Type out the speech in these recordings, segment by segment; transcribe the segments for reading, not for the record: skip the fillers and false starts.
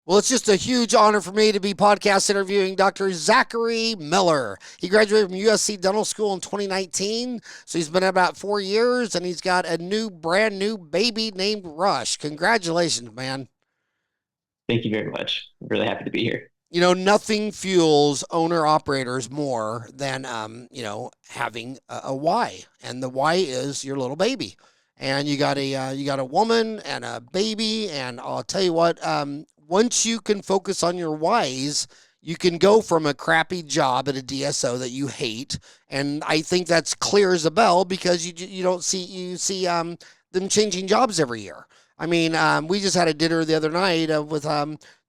Well, it's just a huge honor for me to be podcast interviewing Dr. Zachary Miller. He graduated from USC Dental School in 2019, so he's been at about 4 years, and he's got a brand new baby named Rush. Congratulations, man. Thank you very much. I'm really happy to be here. Nothing fuels owner operators more than, having a why, and the why is your little baby. And you got a woman and a baby, and I'll tell you what, once you can focus on your whys, you can go from a crappy job at a DSO that you hate, and I think that's clear as a bell because you don't see them changing jobs every year. I mean, we just had a dinner the other night with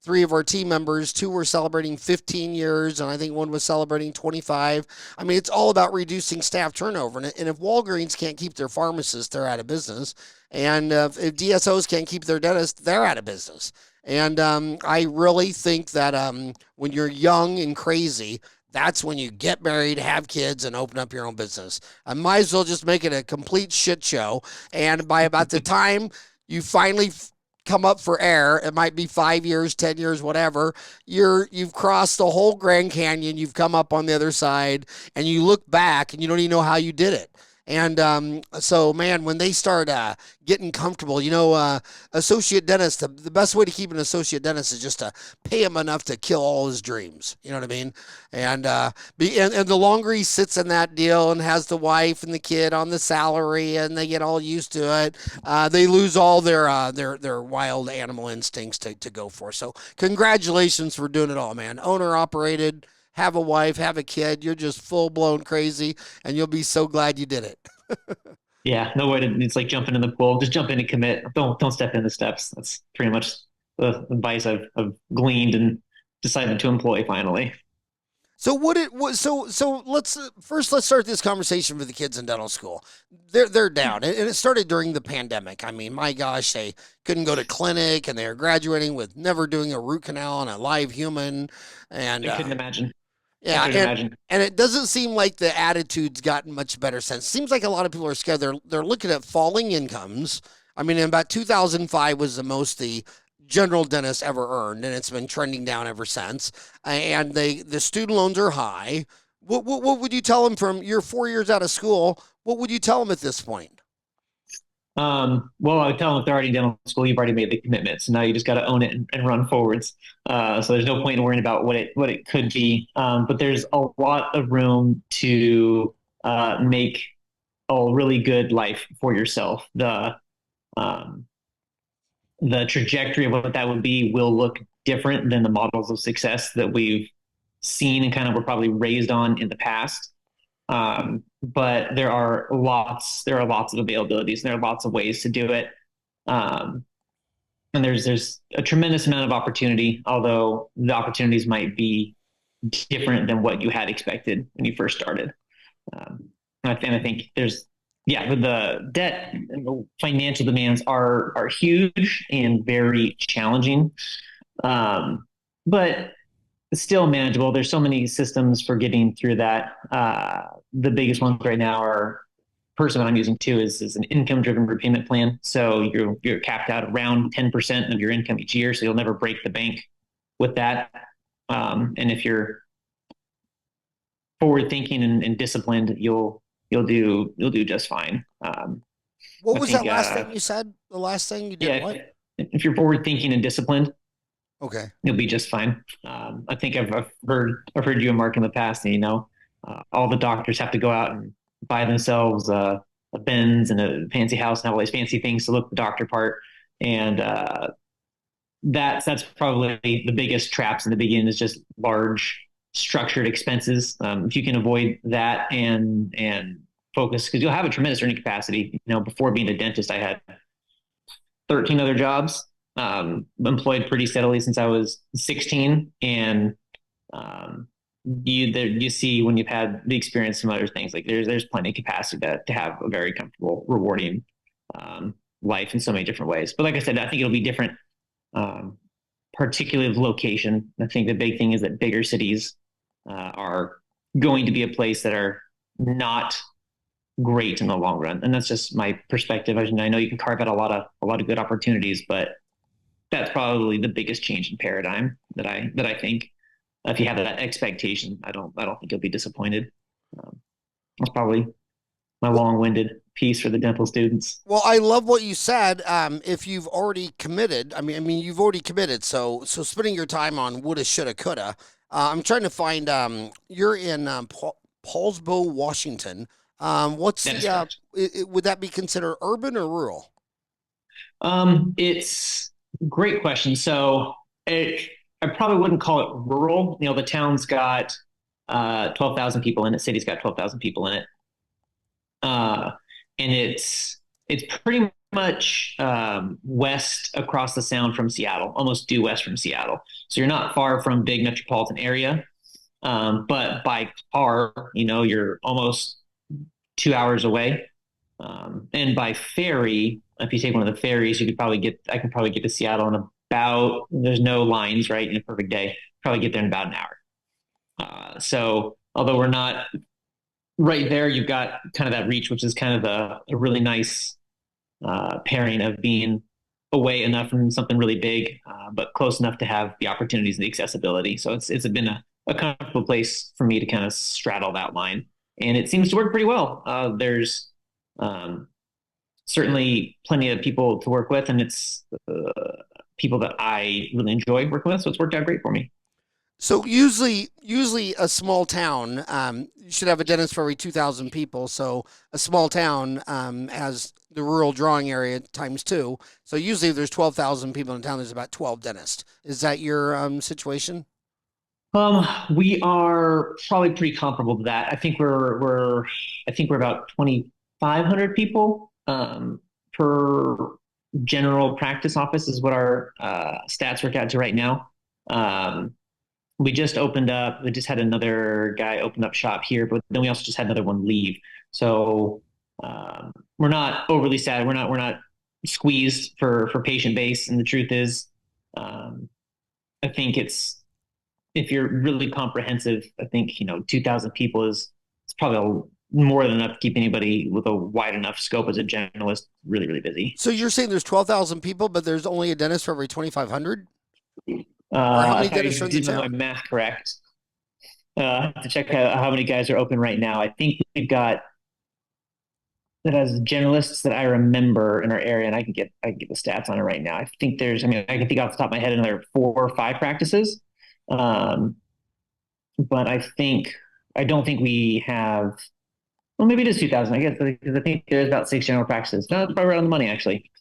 three of our team members. Two were celebrating 15 years, and I think one was celebrating 25. I mean, it's all about reducing staff turnover. And if Walgreens can't keep their pharmacists, they're out of business. And if DSOs can't keep their dentists, they're out of business. And I really think that when you're young and crazy, that's when you get married, have kids, and open up your own business. I might as well just make it a complete shit show. And by about the time you finally come up for air, it might be 5 years, 10 years, whatever. You've crossed the whole Grand Canyon. You've come up on the other side, and you look back, and you don't even know how you did it. And so, man, when they start getting comfortable, associate dentist, the best way to keep an associate dentist is just to pay him enough to kill all his dreams. You know what I mean? And the longer he sits in that deal and has the wife and the kid on the salary, and they get all used to it, they lose all their wild animal instincts to go for. So, congratulations for doing it all, man. Owner operated, have a wife, have a kid. You're just full blown crazy, and you'll be so glad you did it. Yeah, no way to. It's like jumping in the pool. Just jump in and commit. Don't step in the steps. That's pretty much the advice I've gleaned and decided to employ finally. So what it was so let's start this conversation with the kids in dental school. They're down, and it started during the pandemic. I mean, my gosh, they couldn't go to clinic, and they were graduating with never doing a root canal on a live human, and I couldn't imagine. I yeah, couldn't imagine. and it doesn't seem like the attitude's gotten much better since. Seems like a lot of people are scared. They're looking at falling incomes. I mean, in about 2005 was the most the general dentist ever earned, and it's been trending down ever since. And the student loans are high. What would you tell them from you're 4 years out of school? What would you tell them at this point? Well, I would tell them if they're already in dental school, you've already made the commitment. So now you just got to own it and run forwards. So there's no point in worrying about what it could be. But there's a lot of room to make a really good life for yourself. Um, the trajectory of what that would be will look different than the models of success that we've seen and kind of were probably raised on in the past. But there are lots of availabilities and there are lots of ways to do it. Um, and there's a tremendous amount of opportunity, although the opportunities might be different than what you had expected when you first started. And I think yeah, the debt and the financial demands are huge and very challenging. But it's still manageable. There's so many systems for getting through that. The biggest ones right now are person that I'm using too is an income driven repayment plan. So you're capped out around 10% of your income each year. So you'll never break the bank with that. And if you're forward thinking and disciplined, you'll do just fine. What I was that think last thing you said? The last thing you did yeah, what? if you're forward thinking and disciplined, Okay. you'll be just fine. I think I've heard you and Mark in the past, and all the doctors have to go out and buy themselves a Benz and a fancy house and have all these fancy things to look the doctor part. And that's probably the biggest traps in the beginning is just large structured expenses. If you can avoid that and focus, because you'll have a tremendous earning capacity. Before being a dentist, I had 13 other jobs, employed pretty steadily since I was 16. And you see when you've had the experience from other things, like there's plenty of capacity to have a very comfortable, rewarding life in so many different ways. But like I said, I think it'll be different, particularly with location. I think the big thing is that bigger cities are going to be a place that are not great in the long run, and that's just my perspective. I know you can carve out a lot of good opportunities, but that's probably the biggest change in paradigm that I think. If you have that expectation, I don't think you'll be disappointed. Um, that's probably my Well, long-winded piece for the dental students. well, I love what you said. If you've already committed, you've already committed. So spending your time on woulda, shoulda, coulda. I'm trying to find. You're in Paulsbo, Washington. What's That is the? correct. Would that be considered urban or rural? It's great question. I probably wouldn't call it rural. The town's got 12,000 people in it. City's got 12,000 people in it. Uh, and it's pretty much west across the sound from Seattle, almost due west from Seattle. So you're not far from big metropolitan area. But by car, you're almost 2 hours away. And by ferry, if you take one of the ferries, I could probably get to Seattle in about, there's no lines, right? In a perfect day, probably get there in about an hour. So although we're not right there, you've got kind of that reach, which is kind of a really nice pairing of being away enough from something really big, but close enough to have the opportunities and the accessibility. So it's been a comfortable place for me to kind of straddle that line, and it seems to work pretty well. There's um, certainly plenty of people to work with, and it's people that I really enjoy working with. So it's worked out great for me. So usually a small town you should have a dentist for every 2,000 people. So a small town has the rural drawing area times two. So usually if there's 12,000 people in a town, there's about 12 dentists. Is that your situation? We are probably pretty comparable to that. I think we're about 2,500 people per general practice office is what our stats work out to right now. Um, we just opened up. We just had another guy open up shop here, but then we also just had another one leave. So we're not overly sad. We're not squeezed for patient base. And the truth is, um, I think it's if you're really comprehensive, I think 2,000 people is it's probably more than enough to keep anybody with a wide enough scope as a generalist really busy. So you're saying there's 12,000 people, but there's only a dentist for every 2,500? Or how many If I dentists are in the did my town? math correct, I have to check how many guys are open right now. I think we've got that as generalists that I remember in our area, and I can get the stats on it right now. I think I can think off the top of my head another 4 or 5 practices. Um, but I don't think we have. Well, maybe it is 2,000. I guess because I think there's about 6 general practices. No, that's probably right on the money actually.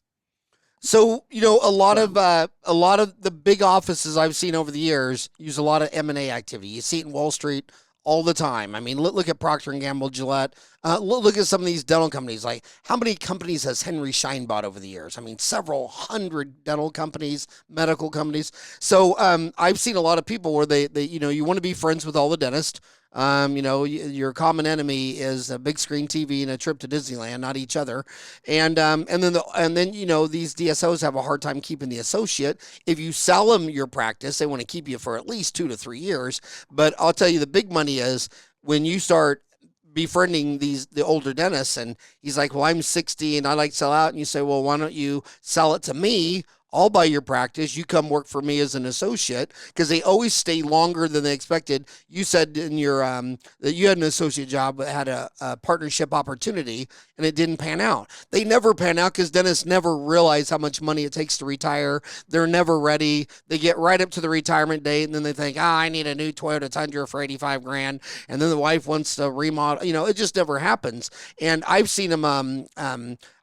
So, a lot of the big offices I've seen over the years use a lot of M&A activity. You see it in Wall Street all the time. I mean, look at Procter and Gamble, Gillette. Look at some of these dental companies. Like, how many companies has Henry Schein bought over the years? I mean, several hundred dental companies, medical companies. So, I've seen a lot of people where they you want to be friends with all the dentists. Your common enemy is a big screen TV and a trip to Disneyland, not each other. And then these DSOs have a hard time keeping the associate. If you sell them your practice, they want to keep you for at least 2 to 3 years. But I'll tell you, the big money is when you start befriending the older dentists, and he's like, well, I'm 60 and I like to sell out, and you say, well, why don't you sell it to me? I'll buy your practice. You come work for me as an associate, because they always stay longer than they expected. You said in your that you had an associate job that had a partnership opportunity, and it didn't pan out. They never pan out because dentists never realize how much money it takes to retire. They're never ready. They get right up to the retirement date, and then they think, I need a new Toyota Tundra for 85 grand, and then the wife wants to remodel. It just never happens. And I've seen them.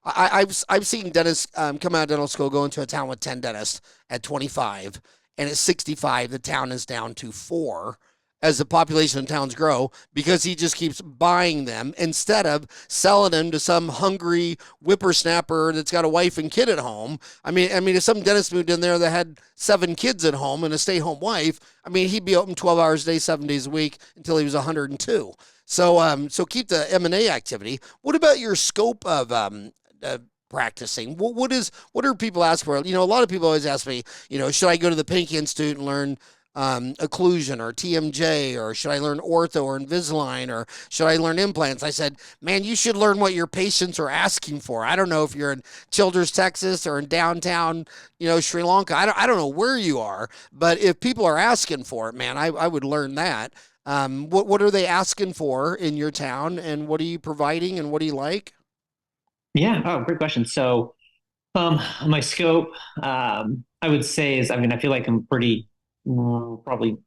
I've seen dentists come out of dental school, go into a town with 10 dentists at 25, and at 65 the town is down to 4 as the population of towns grow, because he just keeps buying them instead of selling them to some hungry whippersnapper that's got a wife and kid at home. I mean, if some dentist moved in there that had 7 kids at home and a stay-home wife, I mean, he'd be open 12 hours a day, 7 days a week until he was 102. So keep the M&A activity. What about your scope of practicing? What are people asking for? A lot of people always ask me, should I go to the Pink Institute and learn occlusion or TMJ, or should I learn ortho or Invisalign, or should I learn implants? I said, man, you should learn what your patients are asking for. I don't know if you're in Childers, Texas, or in downtown, Sri Lanka. I don't know where you are, but if people are asking for it, man, I would learn that. What are they asking for in your town, and what are you providing, and what do you like? Yeah. Oh, great question. So, my scope, I would say is, I mean, I feel like I'm pretty probably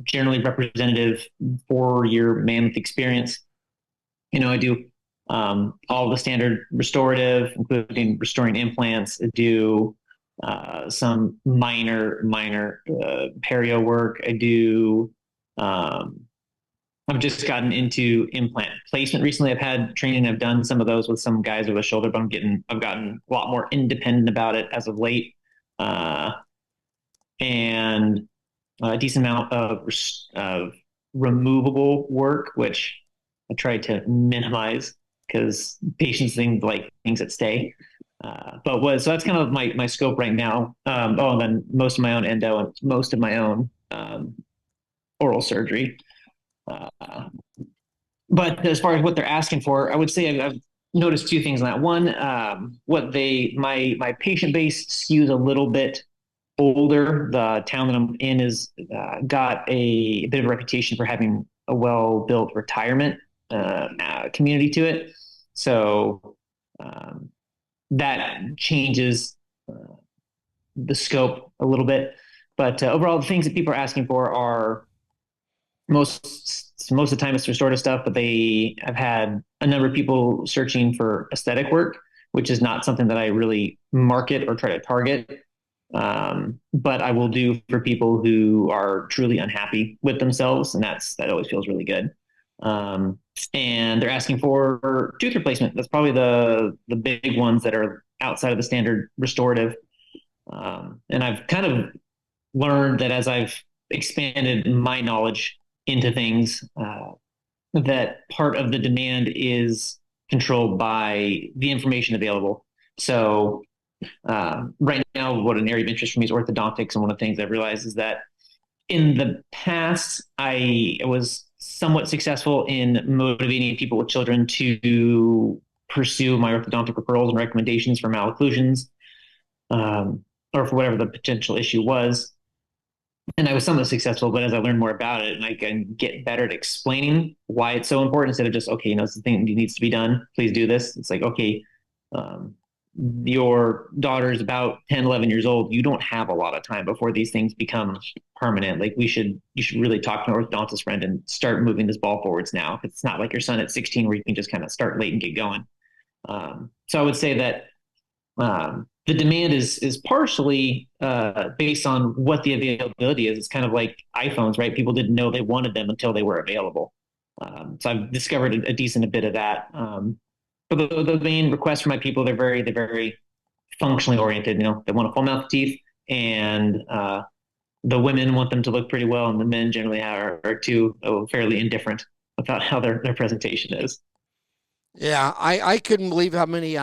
generally representative 4-year man with experience. I do all the standard restorative, including restoring implants. I do some minor perio work. Um, I've just gotten into implant placement recently. I've had training. I've done some of those with some guys over the shoulder, but I've gotten a lot more independent about it as of late, uh, and a decent amount of removable work, which I try to minimize because patients think like things that stay. So that's kind of my scope right now. And then most of my own endo and most of my own oral surgery. Uh, but as far as what they're asking for, I would say I've noticed two things on that. One, my patient base skews a little bit older. The town that I'm in is got a bit of a reputation for having a well-built retirement community to it. So um, that changes the scope a little bit. But overall, the things that people are asking for are most of the time it's restorative stuff, but they have had a number of people searching for aesthetic work, which is not something that I really market or try to target. But I will do for people who are truly unhappy with themselves, and that always feels really good. Um, and they're asking for tooth replacement. That's probably the big ones that are outside of the standard restorative. And I've kind of learned that as I've expanded my knowledge into things, that part of the demand is controlled by the information available. So right now, what an area of interest for me is orthodontics, and one of the things I've realized is that in the past, I was somewhat successful in motivating people with children to pursue my orthodontic referrals and recommendations for malocclusions, or for whatever the potential issue was. And I was somewhat successful, but as I learned more about it and I can get better at explaining why it's so important instead of just, okay, it's the thing that needs to be done. Please do this. It's like, okay, um, your daughter is about 10, 11 years old. You don't have a lot of time before these things become permanent. Like you should really talk to an orthodontist friend and start moving this ball forwards now. It's not like your son at 16 where you can just kind of start late and get going. So I would say that the demand is partially based on what the availability is. It's kind of like iPhones, right? People didn't know they wanted them until they were available. So I've discovered a decent bit of that. But the main requests from my people, they're very functionally oriented. They want a full mouth teeth, and the women want them to look pretty well, and the men generally are too fairly indifferent about how their presentation is. Yeah, I couldn't believe how many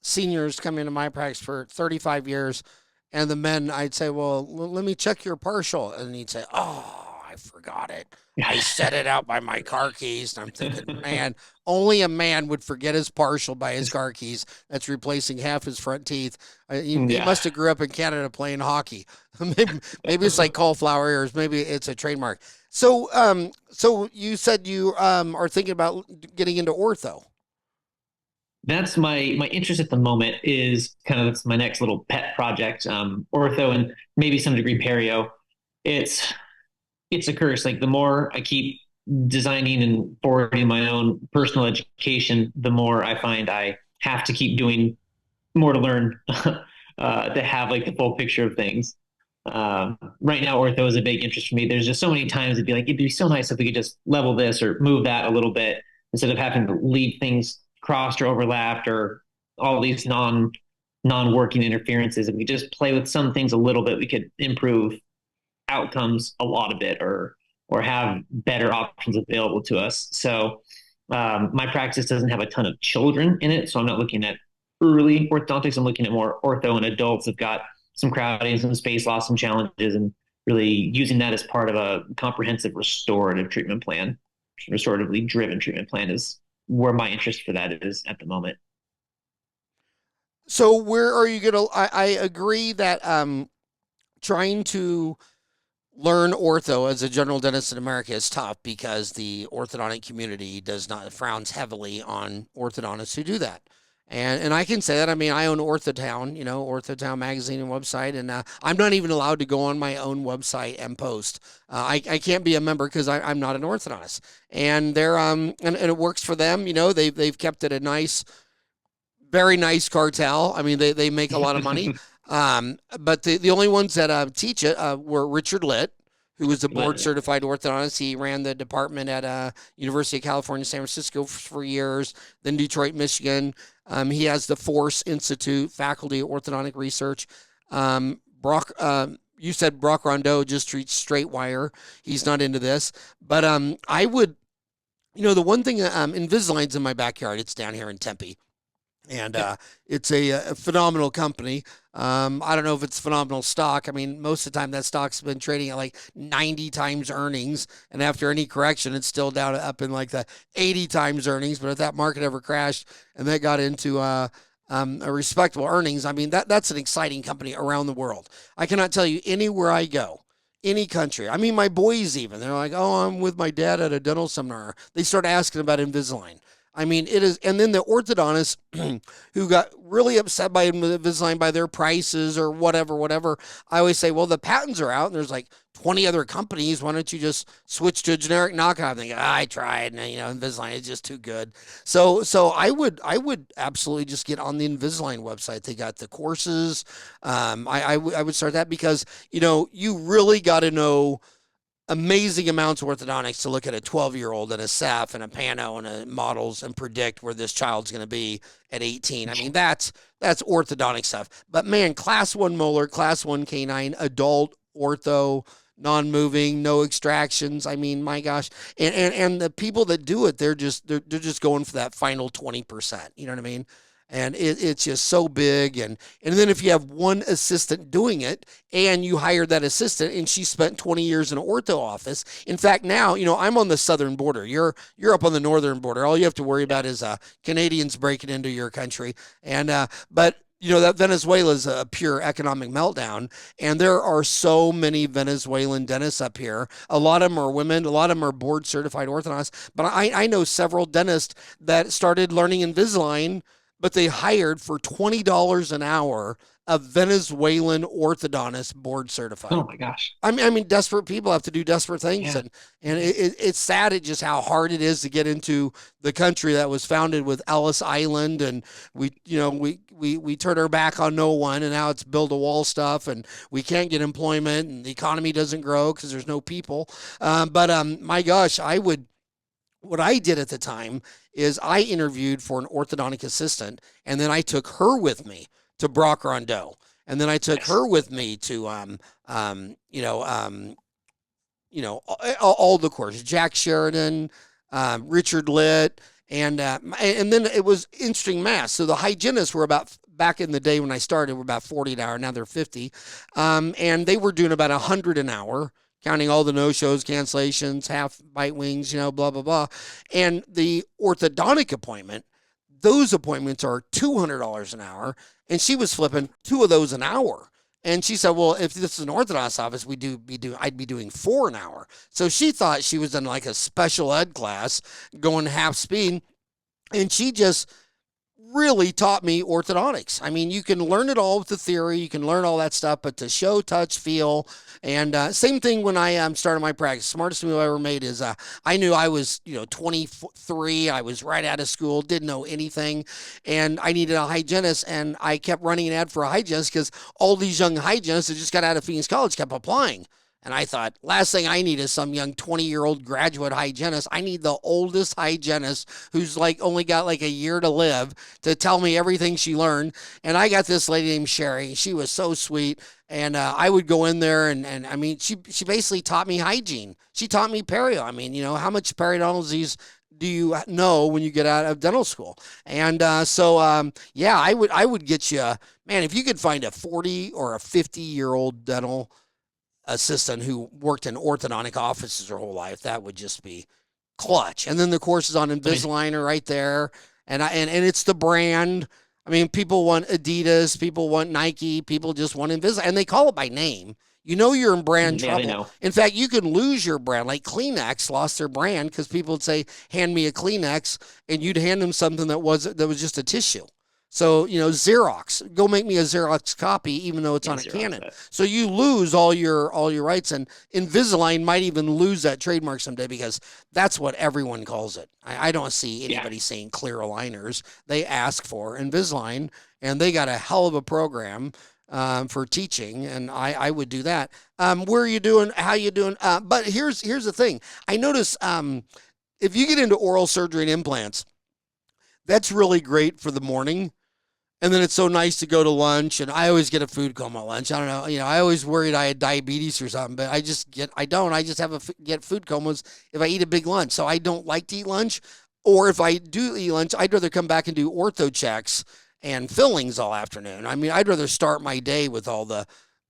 seniors come into my practice for 35 years, and the men, I'd say, well, let me check your partial, and he'd say, oh, I forgot it. I set it out by my car keys, and I'm thinking, man, only a man would forget his partial by his car keys. That's replacing half his front teeth. He Yeah. must have grew up in Canada playing hockey. maybe it's like cauliflower ears. Maybe it's a trademark. So you said you are thinking about getting into ortho. That's my interest at the moment is kind of that's my next little pet project, ortho and maybe some degree perio. It's it's a curse. Like the more I keep designing and forwarding my own personal education, the more I find I have to keep doing more to learn to have like the full picture of things. Right now, ortho is a big interest for me. There's just so many times it'd be like, it'd be so nice if we could just level this or move that a little bit instead of having to leave things crossed or overlapped or all these non-working interferences. If we just play with some things a little bit, we could improve outcomes a lot of it or have better options available to us. So my practice doesn't have a ton of children in it, so I'm not looking at early orthodontics. I'm looking at more ortho and adults that've got some crowding, some space loss, some challenges, and really using that as part of a comprehensive restorative treatment plan. Restoratively driven treatment plan is where my interest for that is at the moment. So where are you gonna? I agree that trying to learn ortho as a general dentist in America is tough because the orthodontic community does not frowns heavily on orthodontists who do that. And I can say that. I mean, I own Orthotown, Orthotown magazine and website, and I'm not even allowed to go on my own website and post. I can't be a member because I'm not an orthodontist, and and it works for them. They've kept it a nice, very nice cartel. I mean, they make a lot of money. But the only ones that teach it were Richard Litt, who was a board But certified orthodontist. He ran the department at University of California, San Francisco for years, then Detroit, Michigan. He has the Force Institute, faculty of orthodontic research. Brock, you said Brock Rondeau just treats straight wire. He's not into this, but I would, the one thing, Invisalign's in my backyard. It's down here in Tempe, and yeah, it's a phenomenal company. I don't know if it's phenomenal stock. I mean, most of the time that stock's been trading at like 90 times earnings, and after any correction, it's still down up in like the 80 times earnings. But if that market ever crashed and that got into a respectable earnings, I mean that's an exciting company around the world. I cannot tell you anywhere I go. Any country. I mean, my boys even. They're like, oh, I'm with my dad at a dental seminar. They start asking about Invisalign. I mean, it is, and then the orthodontists who got really upset by Invisalign by their prices or whatever. I always say, well, the patents are out, and there's like 20 other companies. Why don't you just switch to a generic knockoff? And they go, I tried, and Invisalign is just too good. So I would absolutely just get on the Invisalign website. They got the courses. I would start that because you really got to know amazing amounts of orthodontics to look at a 12-year-old and a Ceph and a Pano and a models and predict where this child's going to be at 18. I mean, that's orthodontic stuff. But man, class 1 molar, class 1 canine, adult ortho, non-moving, no extractions. I mean, my gosh. And the people that do it, they're just going for that final 20%. You know what I mean? And it's just so big. And then if you have one assistant doing it and you hire that assistant and she spent 20 years in an ortho office. In fact, now, I'm on the southern border. You're up on the northern border. All you have to worry about is Canadians breaking into your country. But that Venezuela is a pure economic meltdown, and there are so many Venezuelan dentists up here. A lot of them are women, a lot of them are board certified orthodontists. But I know several dentists that started learning Invisalign, but they hired for $20 an hour a Venezuelan orthodontist board certified. oh my gosh, I mean, desperate people have to do desperate things, yeah, and it's sad at just how hard it is to get into the country that was founded with Ellis Island, and we turned our back on no one, and now it's build a wall stuff, and we can't get employment, and the economy doesn't grow because there's no people. But my gosh, what I did at the time is I interviewed for an orthodontic assistant, and then I took her with me to Brock Rondeau, and then I took nice. her with me to all the courses, Jack Sheridan, Richard Litt, and then it was interesting math. So the hygienists were about, back in the day when I started, were about 40 an hour. Now they're 50, and they were doing about 100 an hour, counting all the no-shows, cancellations, half bite wings, blah, blah, blah. And the orthodontic appointment, those appointments are $200 an hour. And she was flipping two of those an hour. And she said, well, if this is an orthodontist office, I'd be doing 4 an hour. So she thought she was in like a special ed class going half speed. And she just really taught me orthodontics. I mean, you can learn it all with the theory, you can learn all that stuff, but to show, touch, feel, and same thing when I started my practice. Smartest move I ever made is I knew I was 23. I was right out of school, didn't know anything, and I needed a hygienist, and I kept running an ad for a hygienist because all these young hygienists that just got out of Phoenix College kept applying. And I thought, last thing I need is some young 20-year-old graduate hygienist. I need the oldest hygienist who's like only got like a year to live to tell me everything she learned. And I got this lady named Sherry. She was so sweet. And I would go in there and I mean, she basically taught me hygiene. She taught me perio. I mean, how much periodontal disease do you know when you get out of dental school? And yeah, I would get you, man, if you could find a 40 or a 50-year-old dental assistant who worked in orthodontic offices her whole life, that would just be clutch. And then the courses on I mean, Invisalign are right there, and it's the brand. I mean, people want Adidas, people want Nike, people just want Invisalign, and they call it by name. You know you're in brand yeah, they trouble. know. In fact, you can lose your brand. Like Kleenex lost their brand because people would say, "Hand me a Kleenex," and you'd hand them something that was just a tissue. So, Xerox, go make me a Xerox copy, even though it's Yeah, on a Xerox Canon. that. So you lose all your rights, and Invisalign might even lose that trademark someday because that's what everyone calls it. I don't see Yeah, anybody saying clear aligners. They ask for Invisalign, and they got a hell of a program for teaching, and I would do that. Where are you doing? How you doing? But here's the thing. I notice if you get into oral surgery and implants, that's really great for the morning, and then it's so nice to go to lunch. And I always get a food coma at lunch. I don't know. I always worried I had diabetes or something, but I don't. I just get food comas if I eat a big lunch. So I don't like to eat lunch. Or if I do eat lunch, I'd rather come back and do ortho checks and fillings all afternoon. I mean, I'd rather start my day with all the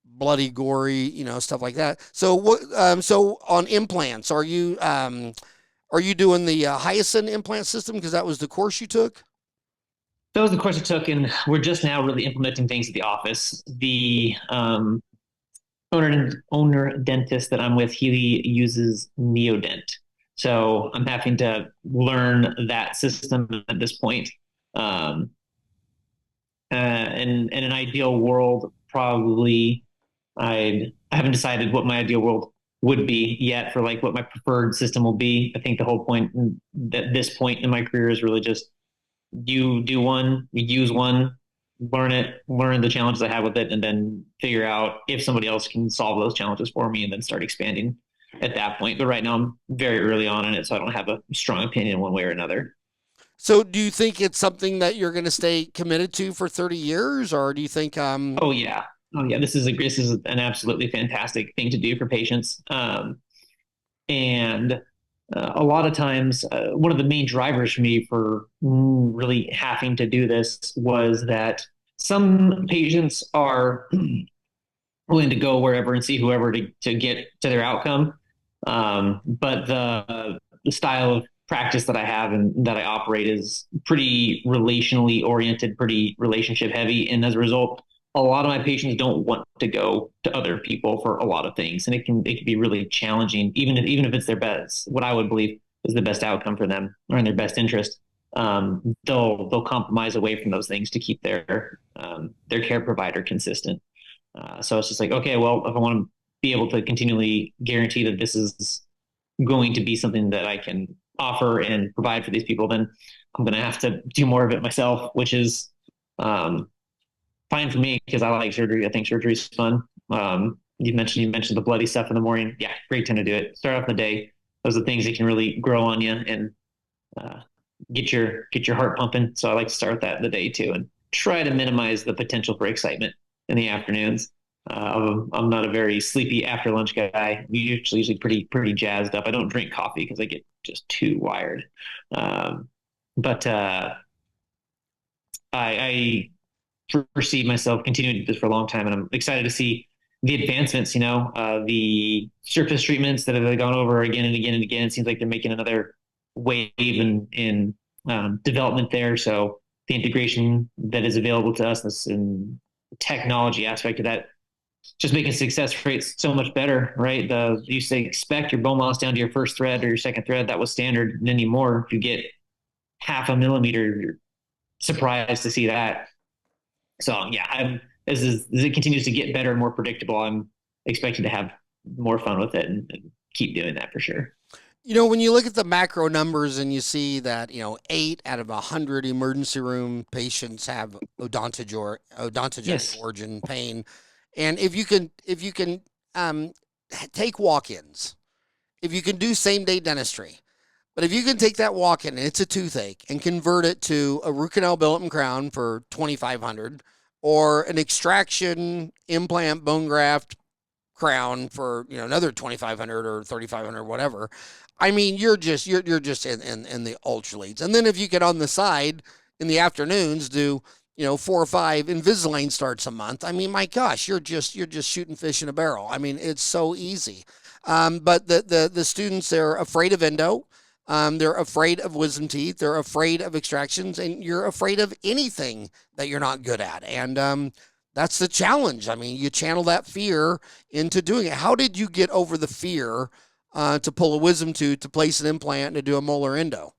bloody, gory, stuff like that. So what? So on implants, are you doing the Hyacin implant system because that was the course you took? that was the course I took, and we're just now really implementing things at the office. The owner dentist that I'm with, he uses Neodent, so I'm having to learn that system at this point. Um, in an ideal world, probably I haven't decided what my ideal world would be yet for like what my preferred system will be. I think the whole point at this point in my career is really just you do one, you use one, learn it, learn the challenges I have with it, and then figure out if somebody else can solve those challenges for me and then start expanding at that point. But right now I'm very early on in it, so I don't have a strong opinion one way or another. So do you think it's something that you're going to stay committed to for 30 years, or do you think Oh yeah. Oh yeah, this is an absolutely fantastic thing to do for patients. And a lot of times, one of the main drivers for me for really having to do this was that some patients are willing to go wherever and see whoever to get to their outcome. But the style of practice that I have and that I operate is pretty relationally oriented, pretty relationship heavy, and as a result, a lot of my patients don't want to go to other people for a lot of things, and it can be really challenging, even if it's their best, what I would believe is the best outcome for them or in their best interest. They'll compromise away from those things to keep their care provider consistent. So it's just like, okay, well, if I want to be able to continually guarantee that this is going to be something that I can offer and provide for these people, then I'm going to have to do more of it myself, which is um, fine for me because I like surgery. I think surgery is fun. You mentioned the bloody stuff in the morning. Yeah, great time to do it. Start off the day. Those are the things that can really grow on you and uh, get your heart pumping. So I like to start that the day too, and try to minimize the potential for excitement in the afternoons. I'm not a very sleepy after lunch guy. I'm usually pretty jazzed up. I don't drink coffee because I get just too wired. Um, but I foresee myself continuing to do this for a long time, and I'm excited to see the advancements. The surface treatments that have gone over again and again and again. It seems like they're making another wave in development there. So the integration that is available to us, this and technology aspect of that, just making success rates so much better, right? You say expect your bone loss down to your first thread or your second thread. That was standard. And anymore, if you get half a millimeter, you're surprised to see that. So yeah, as it continues to get better and more predictable, I'm expecting to have more fun with it and keep doing that for sure. When you look at the macro numbers and you see that, 8 out of 100 emergency room patients have odontogenic Yes. origin pain, and if you can um, take walk-ins, if you can do same-day dentistry, but if you can take that walk-in and it's a toothache and convert it to a root canal billet and crown for 2,500, or an extraction implant bone graft crown for another 2,500 or 3,500, whatever. I mean, you're just in the ultra leads. And then if you could on the side in the afternoons do 4 or 5 Invisalign starts a month. I mean, my gosh, you're just shooting fish in a barrel. I mean, it's so easy. But the students, they're afraid of endo. They're afraid of wisdom teeth. They're afraid of extractions, and you're afraid of anything that you're not good at. And that's the challenge. I mean, you channel that fear into doing it. How did you get over the fear to pull a wisdom tooth, to place an implant, and to do a molar endo?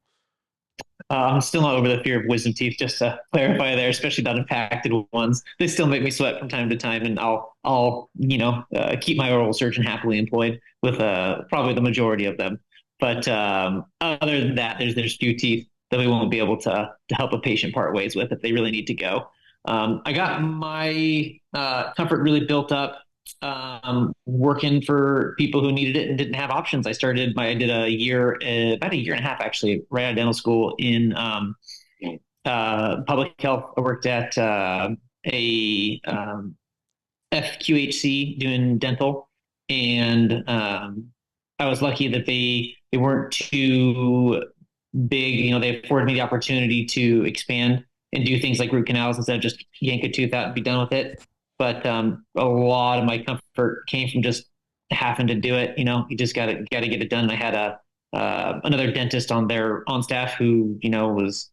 I'm still not over the fear of wisdom teeth. Just to clarify there, especially the impacted ones, they still make me sweat from time to time, and I'll keep my oral surgeon happily employed with probably the majority of them. But other than that, there's few teeth that we won't be able to help a patient part ways with if they really need to go. I got my comfort really built up working for people who needed it and didn't have options. I did a year, about a year and a half actually, right out of dental school in public health. I worked at a FQHC doing dental, and I was lucky that they weren't too big. They afforded me the opportunity to expand and do things like root canals instead of just yank a tooth out and be done with it. But a lot of my comfort came from just having to do it. You just got to get it done. And I had another dentist on staff who was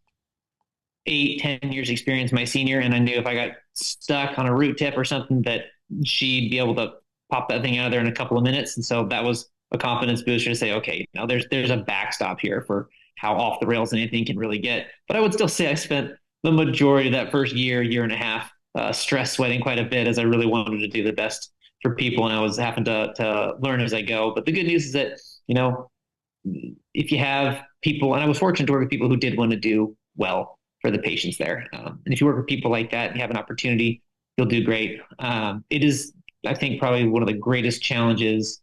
8, 10 years experience my senior, and I knew if I got stuck on a root tip or something that she'd be able to pop that thing out of there in a couple of minutes. And so that was a confidence booster to say, okay, there's a backstop here for how off the rails anything can really get. But I would still say I spent the majority of that first year and a half stress sweating quite a bit, as I really wanted to do the best for people, and I was having to learn as I go. But the good news is that if you have people, and I was fortunate to work with people who did want to do well for the patients there, and if you work with people like that and you have an opportunity, you'll do great. It is, I think, probably one of the greatest challenges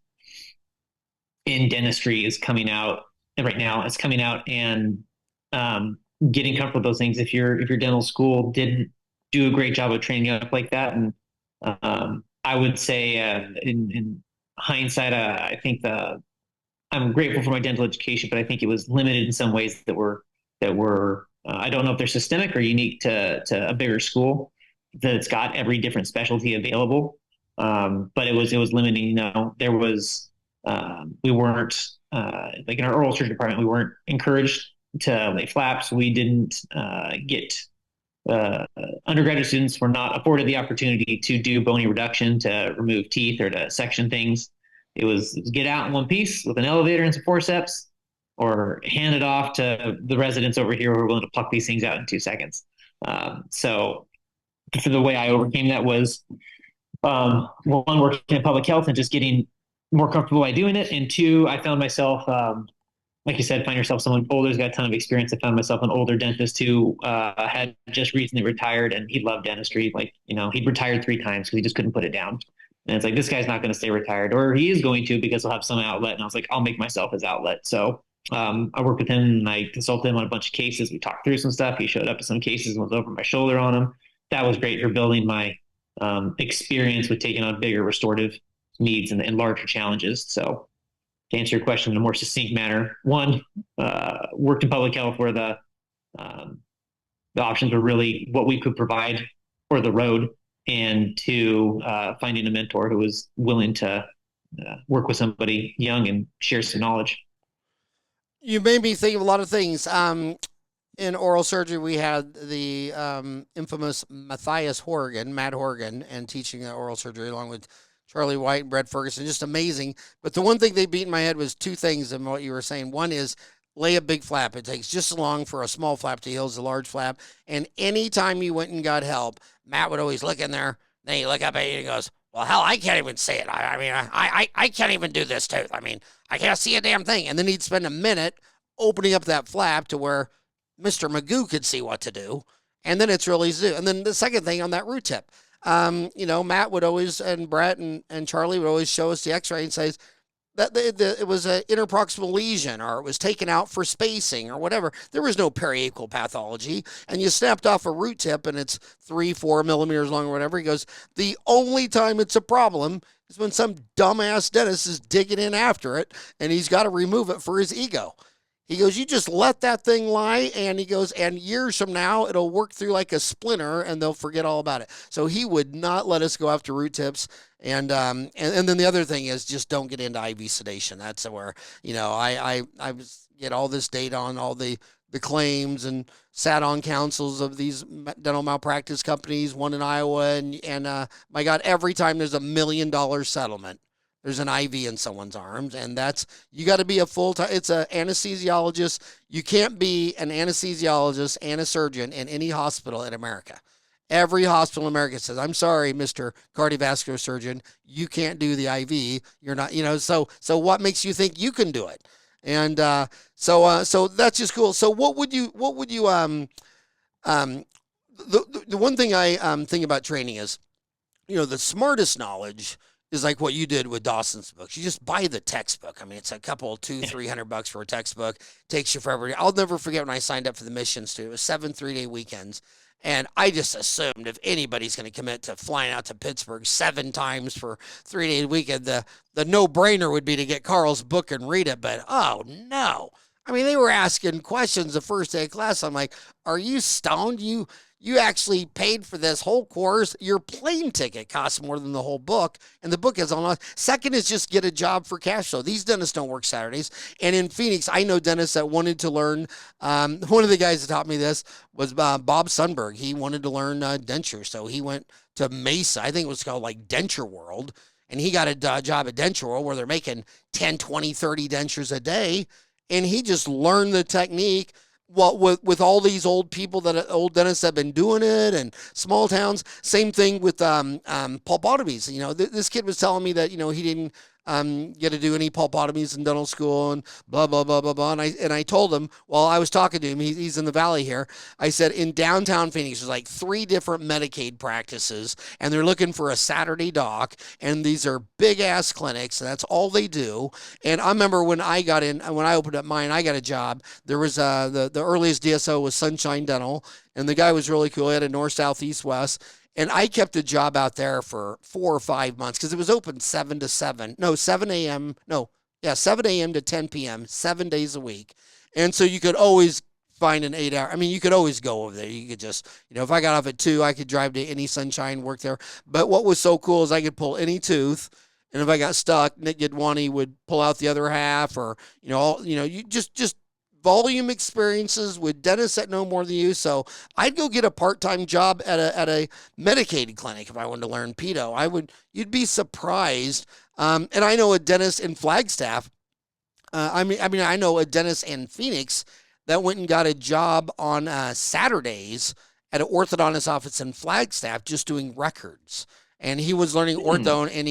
in dentistry is coming out, and right now it's coming out and getting comfortable with those things. If your dental school didn't do a great job of training up like that, and I would say in hindsight, I think I'm grateful for my dental education, but I think it was limited in some ways that were I don't know if they're systemic or unique to a bigger school that's got every different specialty available. But it was limiting. There was we weren't like in our oral surgery department, we weren't encouraged to lay flaps. We didn't get undergraduate students were not afforded the opportunity to do bony reduction, to remove teeth, or to section things. It was get out in one piece with an elevator and some forceps, or hand it off to the residents over here who are willing to pluck these things out in 2 seconds. So for the way I overcame that was one, working in public health and just getting more comfortable by doing it. And two, I found myself, like you said, find yourself someone older who's got a ton of experience. I found myself an older dentist who had just recently retired, and he loved dentistry. He'd retired 3 times because he just couldn't put it down. And it's like, this guy's not going to stay retired, or he is going to because he'll have some outlet. And I was like, I'll make myself his outlet. So I worked with him and I consulted him on a bunch of cases. We talked through some stuff. He showed up to some cases and was over my shoulder on them. That was great for building my experience with taking on bigger restorative needs and larger challenges. So to answer your question in a more succinct manner, one, worked in public health where the options were really what we could provide for the road, and two, finding a mentor who was willing to work with somebody young and share some knowledge. You made me think of a lot of things. In oral surgery, we had the infamous Matt Horgan, and teaching oral surgery along with Charlie White and Brett Ferguson. Just amazing. But the one thing they beat in my head was 2 things in what you were saying. One is lay a big flap. It takes just as long for a small flap to heal as a large flap. And anytime you went and got help, Matt would always look in there. Then he look up at you and he goes, well, hell, I can't even see it. I can't even do this tooth. I mean, I can't see a damn thing. And then he'd spend a minute opening up that flap to where Mr. Magoo could see what to do. And then it's really easy. And then the second thing on that root tip, Matt would always, and Brett and Charlie would always show us the x-ray and say that it was an interproximal lesion, or it was taken out for spacing or whatever. There was no periapical pathology. And you snapped off a root tip and it's 3-4 millimeters long or whatever. He goes, the only time it's a problem is when some dumbass dentist is digging in after it and he's got to remove it for his ego. He goes, you just let that thing lie, and he goes, and years from now, it'll work through like a splinter, and they'll forget all about it. So he would not let us go after root tips. And then the other thing is just don't get into IV sedation. That's where I get all this data on all the claims and sat on councils of these dental malpractice companies, one in Iowa, and my God, every time there's $1 million settlement, there's an IV in someone's arms, and that's you got to be a full time. It's an anesthesiologist. You can't be an anesthesiologist and a surgeon in any hospital in America. Every hospital in America says, "I'm sorry, Mister Cardiovascular Surgeon, you can't do the IV. You're not, So what makes you think you can do it?" And so that's just cool. So what would you the one thing I think about training is the smartest knowledge is like what you did with Dawson's books. You just buy the textbook. I mean, it's a couple, $200-300 for a textbook. Takes you forever. I'll never forget when I signed up for the missions too. It was 7 3-day weekends. And I just assumed if anybody's going to commit to flying out to Pittsburgh 7 times for 3 day weekend, the no brainer would be to get Carl's book and read it. But oh no. I mean, they were asking questions the first day of class. I'm like, are you stoned? You actually paid for this whole course. Your plane ticket costs more than the whole book, and the book is on. Second is just get a job for cash flow. These dentists don't work Saturdays. And in Phoenix, I know dentists that wanted to learn. One of the guys that taught me this was Bob Sundberg. He wanted to learn denture, so he went to Mesa. I think it was called like Denture World, and he got a job at Denture World where they're making 10, 20, 30 dentures a day, and he just learned the technique well, with all these old people old dentists have been doing it and small towns. Same thing with pulpotomies. This kid was telling me that he didn't get to do any pulpotomies in dental school and blah blah blah blah blah. And I told him while I was talking to him, he's in the valley here. I said in downtown Phoenix, there's like 3 different Medicaid practices, and they're looking for a Saturday doc. And these are big ass clinics, and that's all they do. And I remember when I opened up mine, I got a job. There was the earliest DSO was Sunshine Dental, and the guy was really cool. He had a north, south, east, west. And I kept a job out there for 4 or 5 months because it was open 7 to 7. No, 7 a.m. No, yeah, 7 a.m. to 10 p.m., 7 days a week. And so you could always find an 8 hour. I mean, you could always go over there. You could just, if I got off at 2, I could drive to any Sunshine, work there. But what was so cool is I could pull any tooth. And if I got stuck, Nick Gidwani would pull out the other half, or you just volume experiences with dentists that know more than you. So I'd go get a part-time job at a medicated clinic if I wanted to learn pedo. You'd be surprised. And I know a dentist in Flagstaff. I know a dentist in Phoenix that went and got a job on Saturdays at an orthodontist office in Flagstaff just doing records. And he was learning ortho, and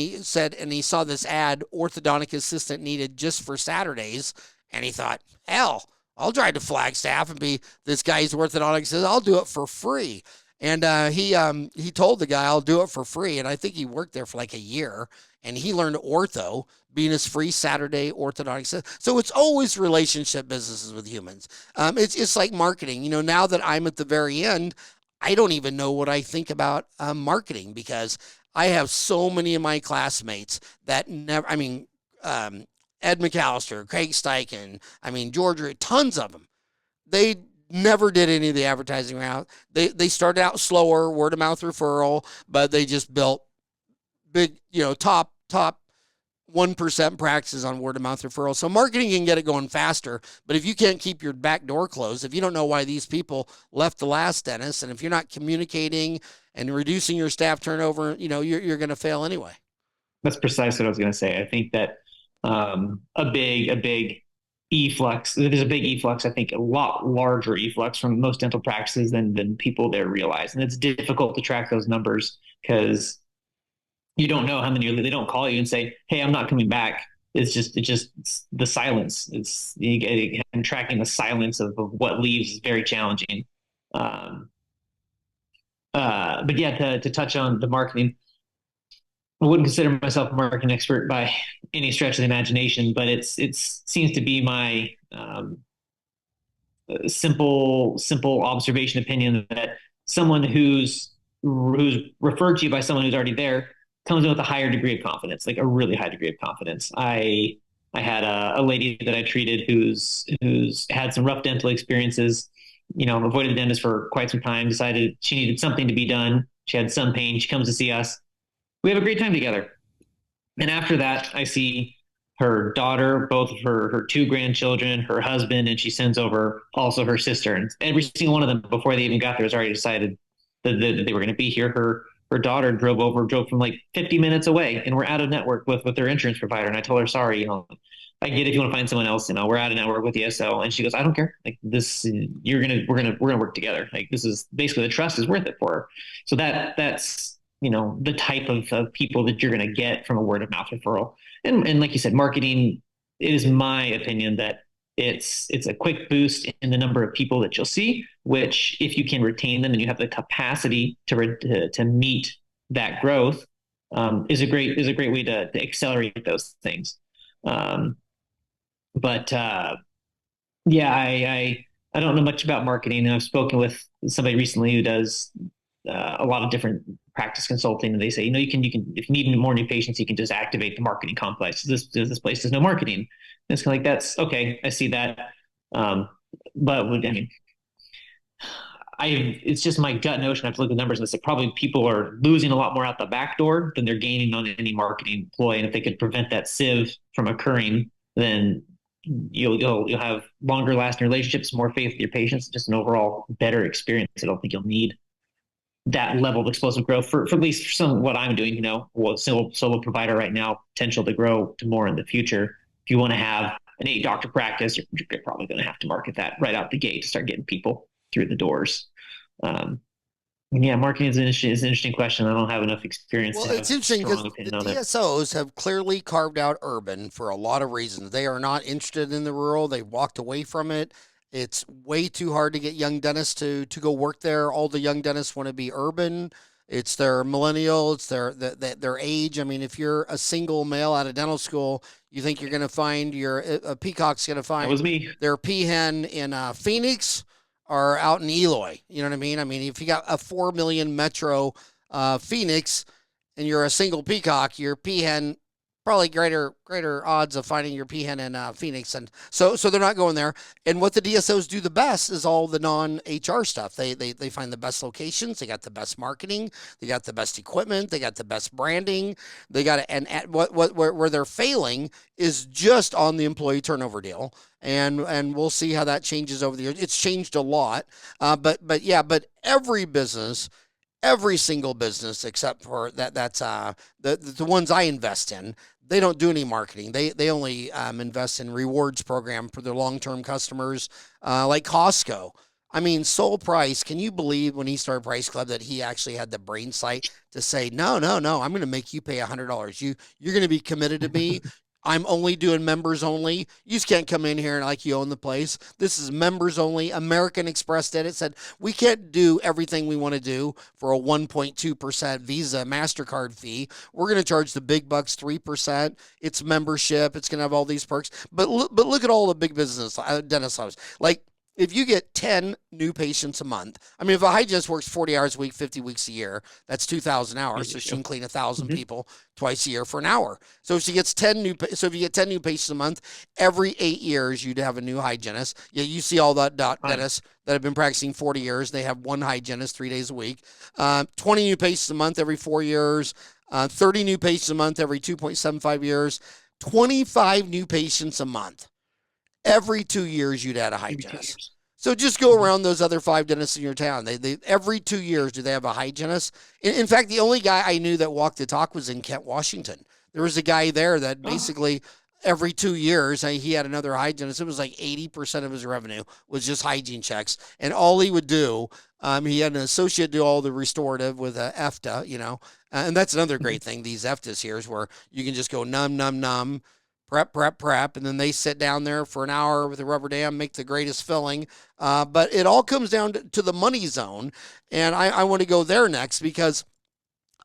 he saw this ad, orthodontic assistant needed just for Saturdays. And he thought, hell, I'll drive to Flagstaff and be this guy's orthodontic. Says I'll do it for free, and he told the guy I'll do it for free, and I think he worked there for like a year, and he learned ortho being his free Saturday orthodontic. So it's always relationship businesses with humans. It's like marketing. Now that I'm at the very end, I don't even know what I think about marketing because I have so many of my classmates that never. Ed McAllister, Craig Steichen, Georgia, tons of them. They never did any of the advertising route. They started out slower, word of mouth referral, but they just built big, top 1% practices on word of mouth referral. So marketing can get it going faster, but if you can't keep your back door closed, if you don't know why these people left the last dentist, and if you're not communicating and reducing your staff turnover, you're going to fail anyway. That's precisely what I was going to say. I think that a big efflux. There's a big efflux. I think a lot larger efflux from most dental practices than people there realize, and it's difficult to track those numbers because you don't know how many. They don't call you and say, "Hey, I'm not coming back." It's the silence. And tracking the silence of what leaves is very challenging. But yeah, to touch on the marketing. I wouldn't consider myself a marketing expert by any stretch of the imagination, but it seems to be my simple observation opinion that someone who's referred to you by someone who's already there comes in with a higher degree of confidence, like a really high degree of confidence. I had a lady that I treated who's had some rough dental experiences. Avoided the dentist for quite some time. Decided she needed something to be done. She had some pain. She comes to see us. We have a great time together. And after that, I see her daughter, both of her two grandchildren, her husband, and she sends over also her sister. And every single one of them, before they even got there, was already decided that they were going to be here. Her daughter drove from like 50 minutes away, and we're out of network with their insurance provider. And I told her, sorry, I get it if you want to find someone else, we're out of network with you. So, and she goes, I don't care. Like this, we're gonna work together. Like this is basically the trust is worth it for her. So that's the type of people that you're going to get from a word of mouth referral. And like you said, marketing, it is my opinion that it's a quick boost in the number of people that you'll see, which if you can retain them and you have the capacity to meet that growth, is a great way to accelerate those things. Um, but yeah, I don't know much about marketing. I've spoken with somebody recently who does a lot of different practice consulting, and they say, you can if you need more new patients, you can just activate the marketing complex. This place does no marketing. And it's kind of like that's okay. I see that, um, but I mean, it's just my gut notion. I have to look at the numbers and say probably people are losing a lot more out the back door than they're gaining on any marketing ploy. And if they could prevent that sieve from occurring, then you'll have longer lasting relationships, more faith with your patients, just an overall better experience. I don't think you'll need that level of explosive growth for at least some what I'm doing, well, solo provider right now, potential to grow to more in the future. If you want to have an 8 doctor practice, you're probably going to have to market that right out the gate to start getting people through the doors. Um, yeah, marketing is an interesting question. I don't have enough experience Well, to have it's a interesting because strong the opinion on it. DSOs have clearly carved out urban for a lot of reasons. They are not interested in the rural. They walked away from it. It's way too hard to get young dentists to go work there. All the young dentists want to be urban. It's their millennial. It's their age. I mean, if you're a single male out of dental school, you think you're going to find your a peacock's going to That find was me. their peahen in Phoenix or out in Eloy. You know what I mean? I mean, if you got a 4 million metro Phoenix and you're a single peacock, your peahen probably greater odds of finding your peahen in Phoenix, and so they're not going there. And what the DSOs do the best is all the non HR stuff. They find the best locations, they got the best marketing, they got the best equipment, they got the best branding, they got and at what where they're failing is just on the employee turnover deal. And we'll see how that changes over the years. It's changed a lot, but every single business except for that's the ones I invest in. They don't do any marketing. They only invest in rewards program for their long term customers, like Costco. I mean, Soul Price. Can you believe when he started Price Club that he actually had the brain sight to say, no, no, no, I'm going to make you pay $100. You're going to be committed to me. I'm only doing members only. You just can't come in here and like you own the place. This is members only. American Express did it. Said we can't do everything we want to do for a 1.2% Visa MasterCard fee. We're going to charge the big bucks 3%. It's membership. It's going to have all these perks. But look at all the big business dentist office. Like if you get 10 new patients a month, I mean, if a hygienist works 40 hours a week, 50 weeks a year, that's 2,000 hours. So she can clean 1,000 Mm-hmm. people twice a year for an hour. So if she gets 10 new, so if you get 10 new patients a month, every 8 years you'd have a new hygienist. Yeah, you see all that Fine. dentists that have been practicing 40 years. They have one hygienist 3 days a week. 20 new patients a month every 4 years. 30 new patients a month every 2.75 years. 25 new patients a month every 2 years you'd add a Maybe 10 hygienist. years. So just go Mm-hmm. around those other 5 dentists in your town. They every 2 years do they have a hygienist. In fact, the only guy I knew that walked the talk was in Kent, Washington. There was a guy there that Oh, basically every 2 years he had another hygienist. It was like 80% of his revenue was just hygiene checks, and all he would do. He had an associate do all the restorative with a EFTA, and that's another mhm. great thing. These EFTAs here is where you can just go num num num, prep, and then they sit down there for an hour with a rubber dam, make the greatest filling. But it all comes down to the money zone, and I want to go there next because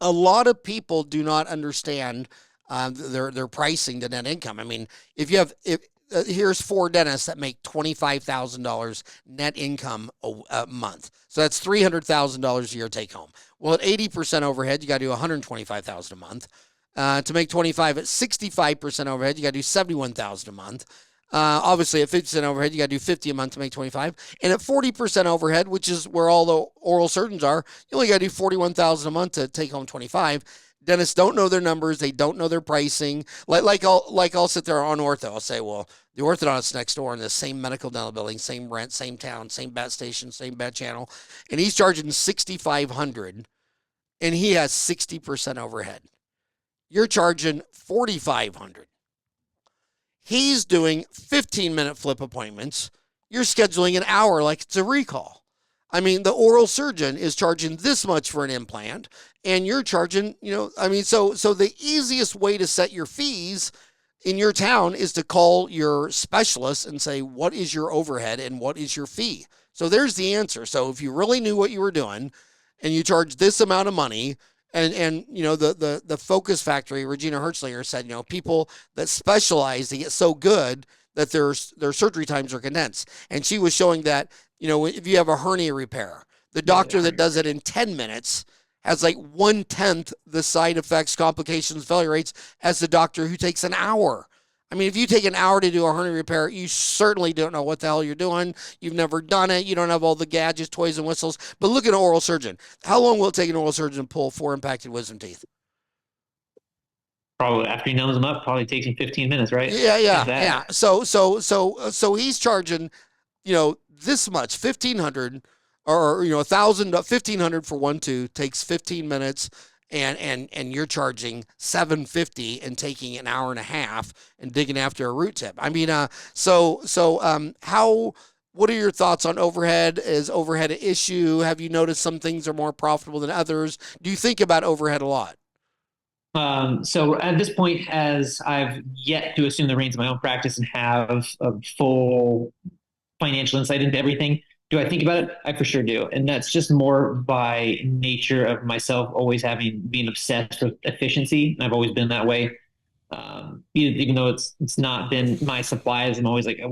a lot of people do not understand their pricing to net income. I mean, if you have if here's 4 dentists that make $25,000 net income a month, so that's $300,000 a year take home. Well, at 80% overhead, you got to do $125,000 a month. To make 25 at 65% overhead, you got to do 71,000 a month. Obviously, at 50% overhead, you got to do 50 a month to make 25. And at 40% overhead, which is where all the oral surgeons are, you only got to do 41,000 a month to take home 25. Dentists don't know their numbers. They don't know their pricing. I'll sit there on ortho. I'll say, well, the orthodontist next door in the same medical dental building, same rent, same town, same bat station, same bat channel, and he's charging 6,500, and he has 60% overhead. You're charging 4,500. He's doing 15-minute flip appointments. You're scheduling an hour like it's a recall. I mean, the oral surgeon is charging this much for an implant, and you're charging, so the easiest way to set your fees in your town is to call your specialist and say, what is your overhead and what is your fee? So there's the answer. So if you really knew what you were doing and you charge this amount of money, and the Focus Factory, Regina Hertzlinger said, people that specialize, they get so good that their surgery times are condensed. And she was showing that, if you have a hernia repair, the doctor that does it in 10 minutes has like 1/10 the side effects, complications, failure rates as the doctor who takes an hour. I mean, if you take an hour to do a hernia repair, you certainly don't know what the hell you're doing. You've never done it. You don't have all the gadgets, toys, and whistles. But look at an oral surgeon. How long will it take an oral surgeon to pull 4 impacted wisdom teeth? Probably after he numbs them up, probably takes him 15 minutes, right? Yeah. So he's charging, this much, 1,500 or 1,000, 1,500 for 1 tooth takes 15 minutes. And you're charging $750 and taking an hour and a half and digging after a root tip. I mean, what are your thoughts on overhead? Is overhead an issue? Have you noticed some things are more profitable than others? Do you think about overhead a lot? So at this point, as I've yet to assume the reins of my own practice and have a full financial insight into everything, do I think about it? I for sure do. And that's just more by nature of myself always being obsessed with efficiency. I've always been that way. Even though it's not been my supplies, I'm always like, I'm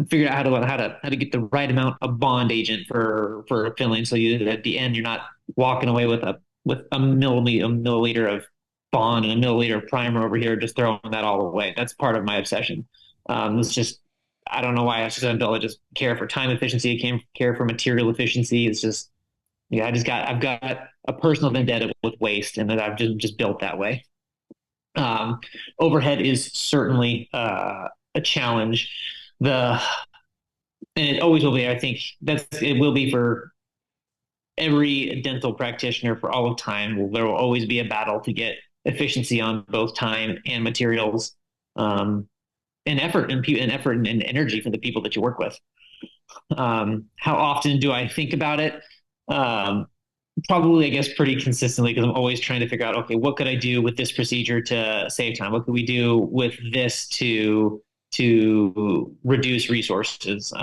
figuring out how to get the right amount of bond agent for filling. So at the end, you're not walking away with a milliliter of bond and a milliliter of primer over here, just throwing that all away. That's part of my obsession. It's just, I don't know why I just care for time efficiency. I care for material efficiency. It's just, I've got a personal vendetta with waste, and that I've just built that way. Overhead is certainly a challenge. And it always will be. I think it will be for every dental practitioner for all of time. There will always be a battle to get efficiency on both time and materials. And effort and energy for the people that you work with. How often do I think about it? Probably, I guess, pretty consistently, because I'm always trying to figure out, okay, what could I do with this procedure to save time? What could we do with this to reduce resources?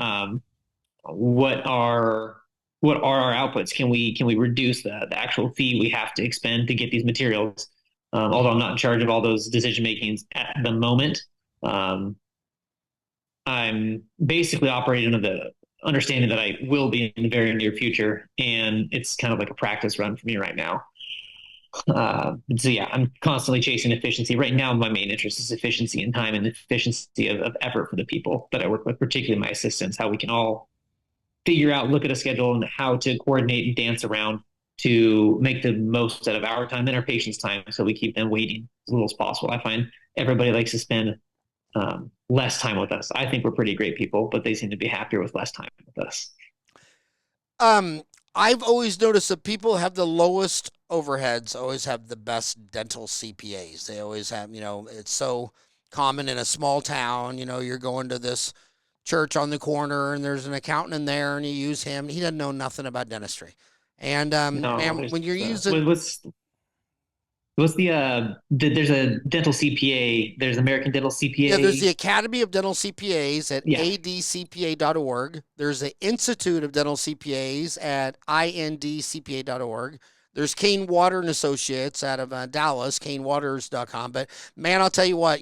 What are our outputs? Can we reduce the actual fee we have to expend to get these materials? Although I'm not in charge of all those decision makings at the moment. I'm basically operating under the understanding that I will be in the very near future, and it's kind of like a practice run for me right now. So yeah, I'm constantly chasing efficiency. Right now, my main interest is efficiency and time and efficiency of effort for the people that I work with, particularly my assistants, how we can all figure out, look at a schedule and how to coordinate and dance around to make the most out of our time and our patients' time, so we keep them waiting as little as possible. I find everybody likes to spend less time with us. I think we're pretty great people, but they seem to be happier with less time with us. I've always noticed that people have the lowest overheads always have the best dental CPAs. They always have, it's so common in a small town. You're going to this church on the corner and there's an accountant in there and you use him. He doesn't know nothing about dentistry. And No, man, when you're using what's there's a dental CPA, there's American Dental CPA. Yeah, there's the Academy of Dental CPAs at adcpa.org. There's the Institute of Dental CPAs at indcpa.org. There's Kane Water and Associates out of Dallas, kanewaters.com. But man, I'll tell you what,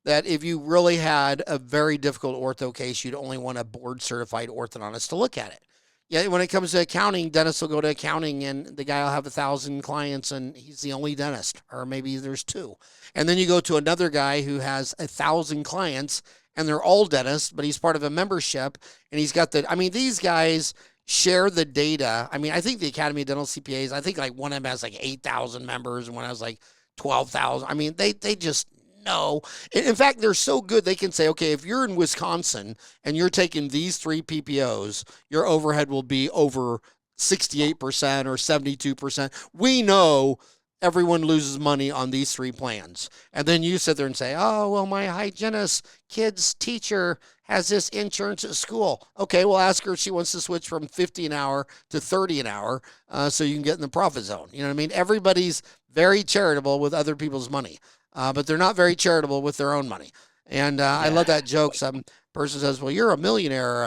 that if you really had a very difficult ortho case, you'd only want a board certified orthodontist to look at it. Yeah, when it comes to accounting, dentists will go to accounting, and the guy will have 1,000 clients, and he's the only dentist, or maybe there's two. And then you go to another guy who has 1,000 clients, and they're all dentists, but he's part of a membership, and he's got the. I mean, these guys share the data. I mean, I think the Academy of Dental CPAs. I think like one of them has like 8,000 members, and one has like 12,000. I mean, they just know. In fact, they're so good they can say, okay, if you're in Wisconsin and you're taking these three PPOs, your overhead will be over 68% or 72%. We know everyone loses money on these three plans. And then you sit there and say, oh, well, my hygienist kid's teacher has this insurance at school. Okay, we'll ask her if she wants to switch from 50 an hour to 30 an hour so you can get in the profit zone. You know what I mean? Everybody's very charitable with other people's money, but they're not very charitable with their own money. And I love Yeah. that joke. Some person says, well, you're a millionaire.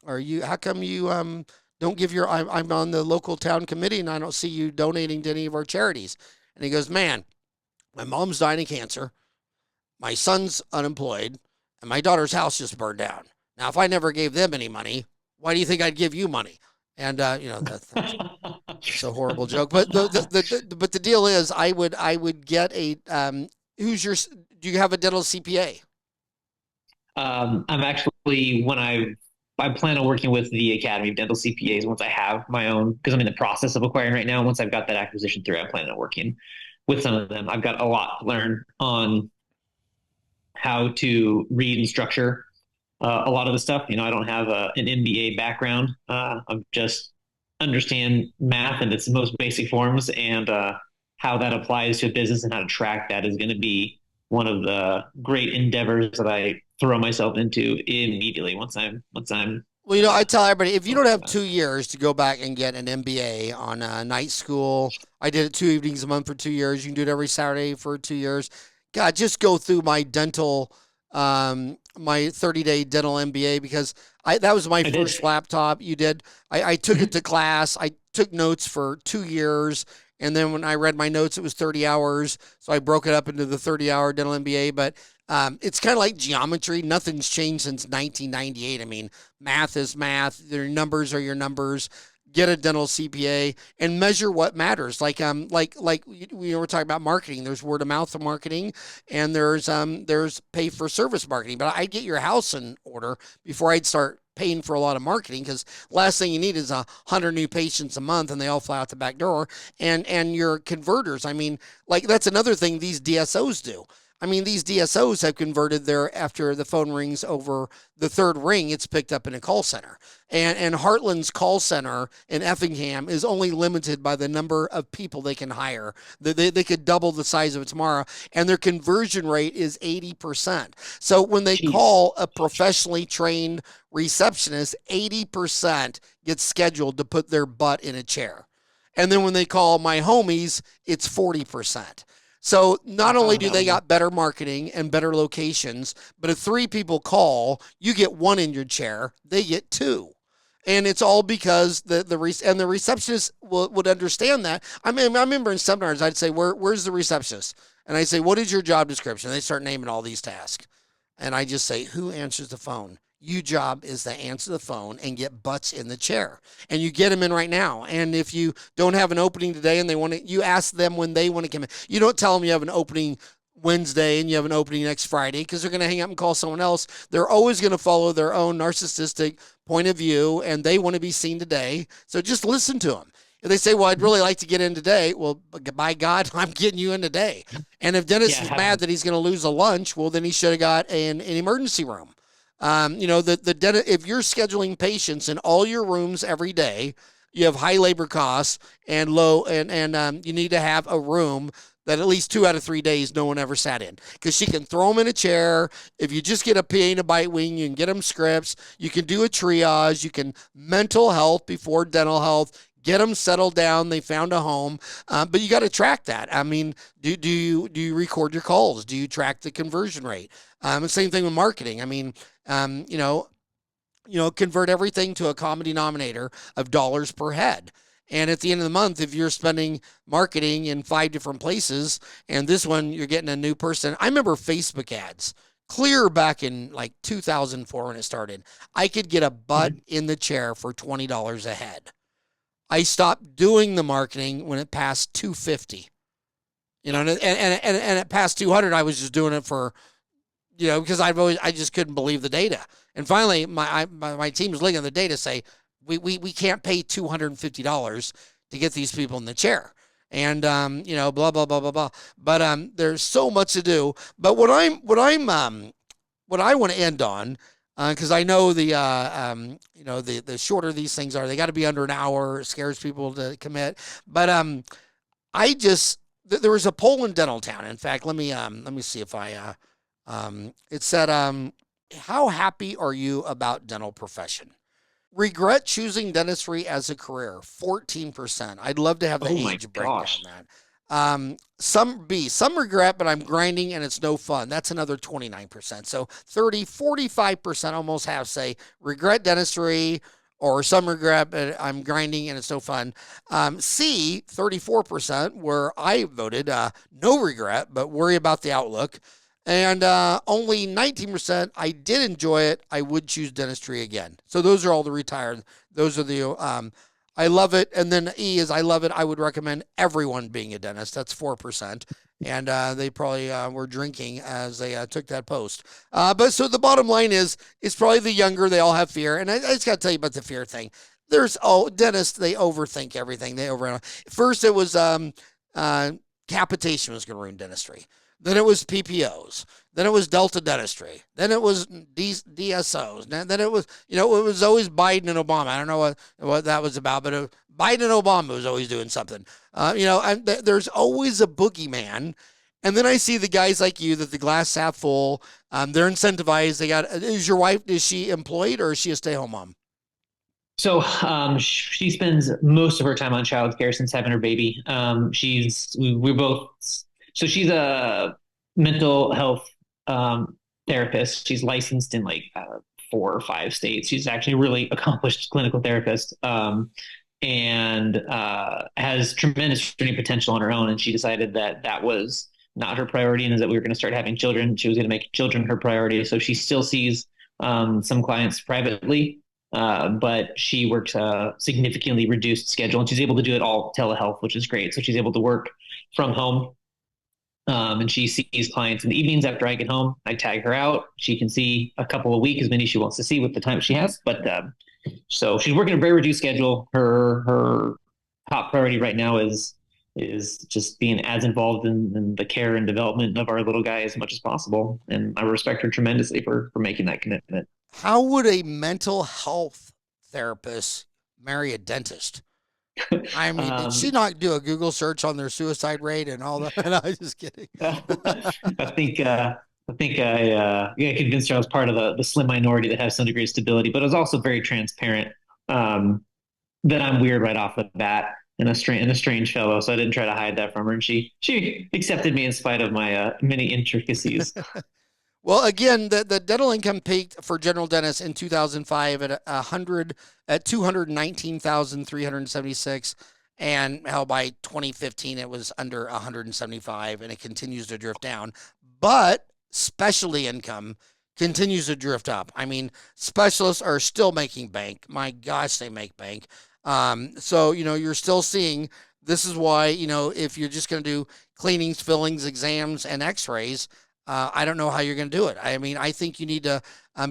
Are you, how come you don't give your, I'm on the local town committee and I don't see you donating to any of our charities. And he goes, man, my mom's dying of cancer. My son's unemployed and my daughter's house just burned down. Now, if I never gave them any money, why do you think I'd give you money? And that's a horrible joke. But but the deal is, I would get a who's your do you have a dental CPA? I'm actually when I plan on working with the Academy of Dental CPAs once I have my own because I'm in the process of acquiring right now. Once I've got that acquisition through, I plan on working with some of them. I've got a lot to learn on how to read and structure a lot of the stuff. I don't have an MBA background. I'm just understand math in its most basic forms and how that applies to a business and how to track that is going to be one of the great endeavors that I throw myself into immediately once I'm Well, I tell everybody if you don't have uh, 2 years to go back and get an MBA on night school, I did it 2 evenings a month for 2 years. You can do it every Saturday for 2 years. God, just go through my 30-day dental MBA because that was my I did. first laptop. You did. I took it to class. I took notes for 2 years. And then when I read my notes, it was 30 hours. So I broke it up into the 30-hour dental MBA. But it's kind of like geometry. Nothing's changed since 1998. I mean, math is math. Your numbers are your numbers. Get a dental CPA and measure what matters. Like we were talking about marketing. There's word of mouth marketing, and there's pay for service marketing. But I'd get your house in order before I'd start paying for a lot of marketing because last thing you need is 100 new patients a month and they all fly out the back door and your converters. I mean, like that's another thing these DSOs do. I mean, these DSOs have converted their after the phone rings over the third ring, it's picked up in a call center. And Heartland's call center in Effingham is only limited by the number of people they can hire. They could double the size of it tomorrow, and their conversion rate is 80%. So when they Jeez. call a professionally trained receptionist, 80% get scheduled to put their butt in a chair. And then when they call my homies, it's 40%. So not only do they Um, got better marketing and better locations, but if three people call, you get one in your chair, they get two. And it's all because the receptionist would understand that. I mean, I remember in seminars I'd say, "Where's the receptionist?" And I say, "What is your job description?" They start naming all these tasks, and I just say, "Who answers the phone?" You job is to answer the phone and get butts in the chair, and you get them in right now. And if you don't have an opening today, and they want to, you ask them when they want to come in. You don't tell them you have an opening Wednesday and you have an opening next Friday because they're going to hang up and call someone else. They're always going to follow their own narcissistic point of view, and they want to be seen today. So just listen to them. If they say, "Well, I'd really like to get in today," well, by God, I'm getting you in today. And if Dennis yeah, is mad having that he's going to lose a lunch, well, then he should have got an emergency room. The dentist, if you're scheduling patients in all your rooms every day, you have high labor costs and low, and you need to have a room that at least 2 out of 3 days no one ever sat in because she can throw them in a chair. If you just get a PA and a bite wing, you can get them scripts. You can do a triage. You can mental health before dental health. Get them settled down. They found a home, but you got to track that. I mean, do you record your calls? Do you track the conversion rate? Same thing with marketing. I mean, um, you know, convert everything to a common denominator of dollars per head. And at the end of the month, if you're spending marketing in 5 different places, and this one you're getting a new person, I remember Facebook ads. clear back in like 2004 when it started, I could get a butt Mhm. in the chair for $20 a head. I stopped doing the marketing when it passed 250. And it passed 200. I was just doing it for, because I just couldn't believe the data. And finally, my team was looking at the data, say we can't pay $250 to get these people in the chair, and blah blah blah blah blah. But there's so much to do. But what I want to end on, because I know the shorter these things are, they got to be under an hour. It scares people to commit. But I just there was a poll in Dentaltown. In fact, let me see if it said, how happy are you about dental profession? Regret choosing dentistry as a career, 14%. I'd love to have the Oh my age breakdown gosh. that. Some regret, but I'm grinding and it's no fun. That's another 29%. So 45% almost have say regret dentistry or some regret, but I'm grinding and it's no fun. C, 34%, where I voted no regret, but worry about the outlook. And only 19%, I did enjoy it. I would choose dentistry again. So those are all the retired. Those are I love it. And then E is I love it. I would recommend everyone being a dentist. That's 4%. And they probably were drinking as they took that post. But so the bottom line is, it's probably the younger. They all have fear. And I just got to tell you about the fear thing. Dentists, they overthink everything. First, it was capitation was going to ruin dentistry. Then it was PPOs. Then it was Delta Dentistry. Then it was DSOs. Then it was, it was always Biden and Obama. I don't know what that was about, but Biden and Obama was always doing something. And there's always a boogeyman. And then I see the guys like you that the glass half full. They're incentivized. Is your wife, is she employed or is she a stay-home mom? So she spends most of her time on childcare since having her baby. We're both so she's a mental health therapist. She's licensed in like 4 or 5 states. She's actually a really accomplished clinical therapist, and has tremendous training potential on her own. And she decided that that was not her priority, and is that we were going to start having children. She was going to make children her priority. So she still sees some clients privately, but she works a significantly reduced schedule, and she's able to do it all telehealth, which is great. So she's able to work from home, and she sees clients in the evenings after I get home. I tag her out. She can see a couple a week, as many as she wants to see with the time she has. But so she's working a very reduced schedule. Her top priority right now is just being as involved in the care and development of our little guy as much as possible. And I respect her tremendously for making that commitment. How would a mental health therapist marry a dentist? I mean, did she um, not do a Google search on their suicide rate and all that? No, I'm just kidding. I think I convinced her I was part of the slim minority that has some degree of stability, but I was also very transparent, that I'm weird right off the bat and a strange fellow. So I didn't try to hide that from her, and she accepted me in spite of my many intricacies. Well, again, the dental income peaked for general dentists in 2005 at 100 at 219,376, and how by 2015 it was under 175, and it continues to drift down. But specialty income continues to drift up. I mean, specialists are still making bank. My gosh, they make bank. So you're still seeing. This is why if you're just going to do cleanings, fillings, exams, and X-rays, I don't know how you're going to do it. I mean, I think you need to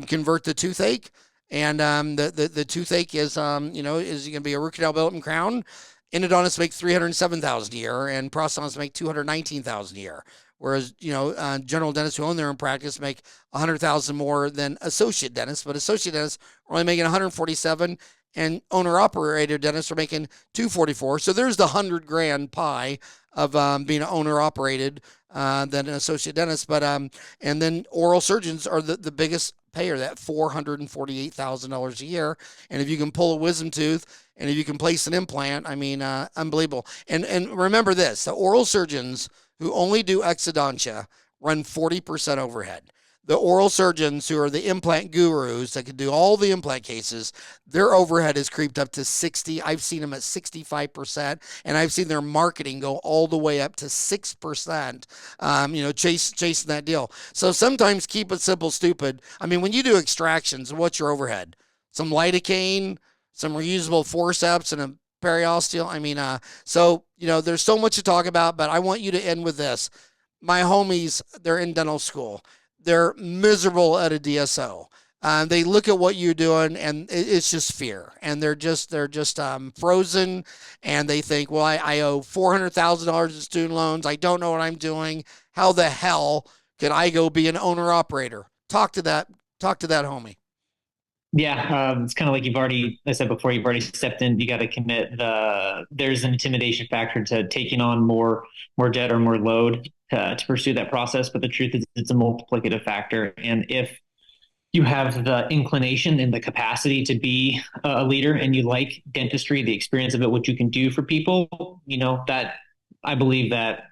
convert the toothache, and the toothache is is going to be a root canal, billet, and crown. Endodontists make 307,000 a year, and prosthodontists make 219,000 a year. Whereas general dentists who own their own practice make 100,000 more than associate dentists, but associate dentists are only making 147, and owner operator dentists are making 244. So there's the 100 grand pie of being an owner operated than an associate dentist. But and then oral surgeons are the biggest payer, that $448,000 a year. And if you can pull a wisdom tooth, and if you can place an implant, I mean, unbelievable. And remember this: the oral surgeons who only do exodontia run 40% overhead. the oral surgeons who are the implant gurus that can do all the implant cases, their overhead has creeped up to 60. I've seen them at 65%, and I've seen their marketing go all the way up to 6%. Chasing that deal. So sometimes keep it simple, stupid. I mean, when you do extractions, what's your overhead? Some lidocaine, some reusable forceps, and a periosteal. I mean, there's so much to talk about, but I want you to end with this. My homies, they're in dental school. They're miserable at a DSO. They look at what you're doing, and it's just fear, and they're just frozen, and they think, well, I owe $400,000 in student loans. I don't know what I'm doing. How the hell could I go be an owner operator? Talk to that homie. Yeah, it's kind of like I said before, you've already stepped in. You got to commit. There's an intimidation factor to taking on more debt or more load to pursue that process. But the truth is, it's a multiplicative factor. And if you have the inclination and the capacity to be a leader, and you like dentistry, the experience of it, what you can do for people, that I believe that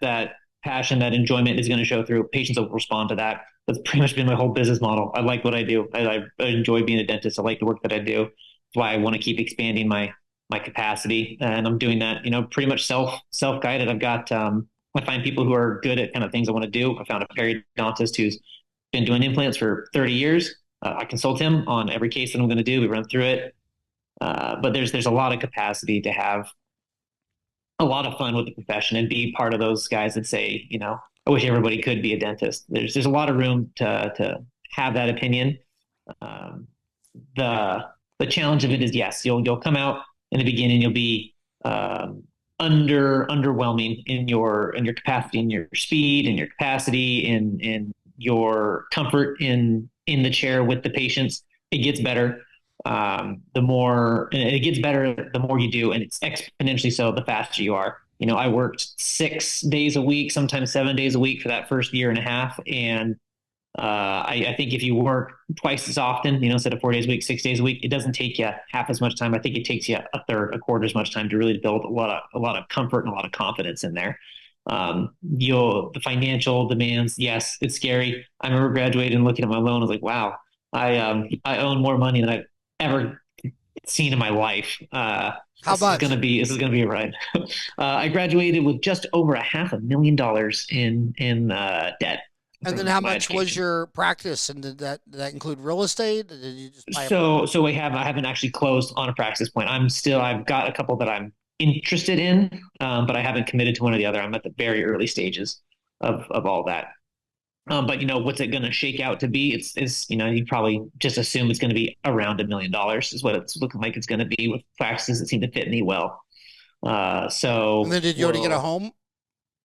passion, that enjoyment is going to show through. Patients will respond to that. That's pretty much been my whole business model. I like what I do. I enjoy being a dentist. I like the work that I do. That's why I want to keep expanding my capacity, and I'm doing that. Pretty much self guided. I've got I find people who are good at kind of things I want to do. I found a periodontist who's been doing implants for 30 years. I consult him on every case that I'm going to do. We run through it. But there's a lot of capacity to have a lot of fun with the profession and be part of those guys that say, I wish everybody could be a dentist. There's a lot of room to have that opinion. Um, the challenge of it is, yes, you'll come out in the beginning, you'll be underwhelming in your capacity, in your speed, in your capacity, in your comfort in the chair with the patients. It gets better. It gets better the more you do, and it's exponentially so the faster you are. I worked 6 days a week, sometimes 7 days a week for that first year and a half. And I think if you work twice as often, instead of 4 days a week, 6 days a week, it doesn't take you half as much time. I think it takes you a third, a quarter as much time to really build a lot of comfort and a lot of confidence in there. The financial demands, yes, it's scary. I remember graduating and looking at my loan. I was like, wow, I own more money than I've ever seen in my life. How much? This is gonna be a ride. I graduated with just over $500,000 in debt. And then how much was your practice? And did that include real estate? Did you just buy a So I haven't actually closed on a practice point. I've got a couple that I'm interested in, but I haven't committed to one or the other. I'm at the very early stages of all that. But what's it going to shake out to be? It's you probably just assume it's going to be around $1 million is what it's looking like it's going to be, with practices that seem to fit me well. And then did you already get a home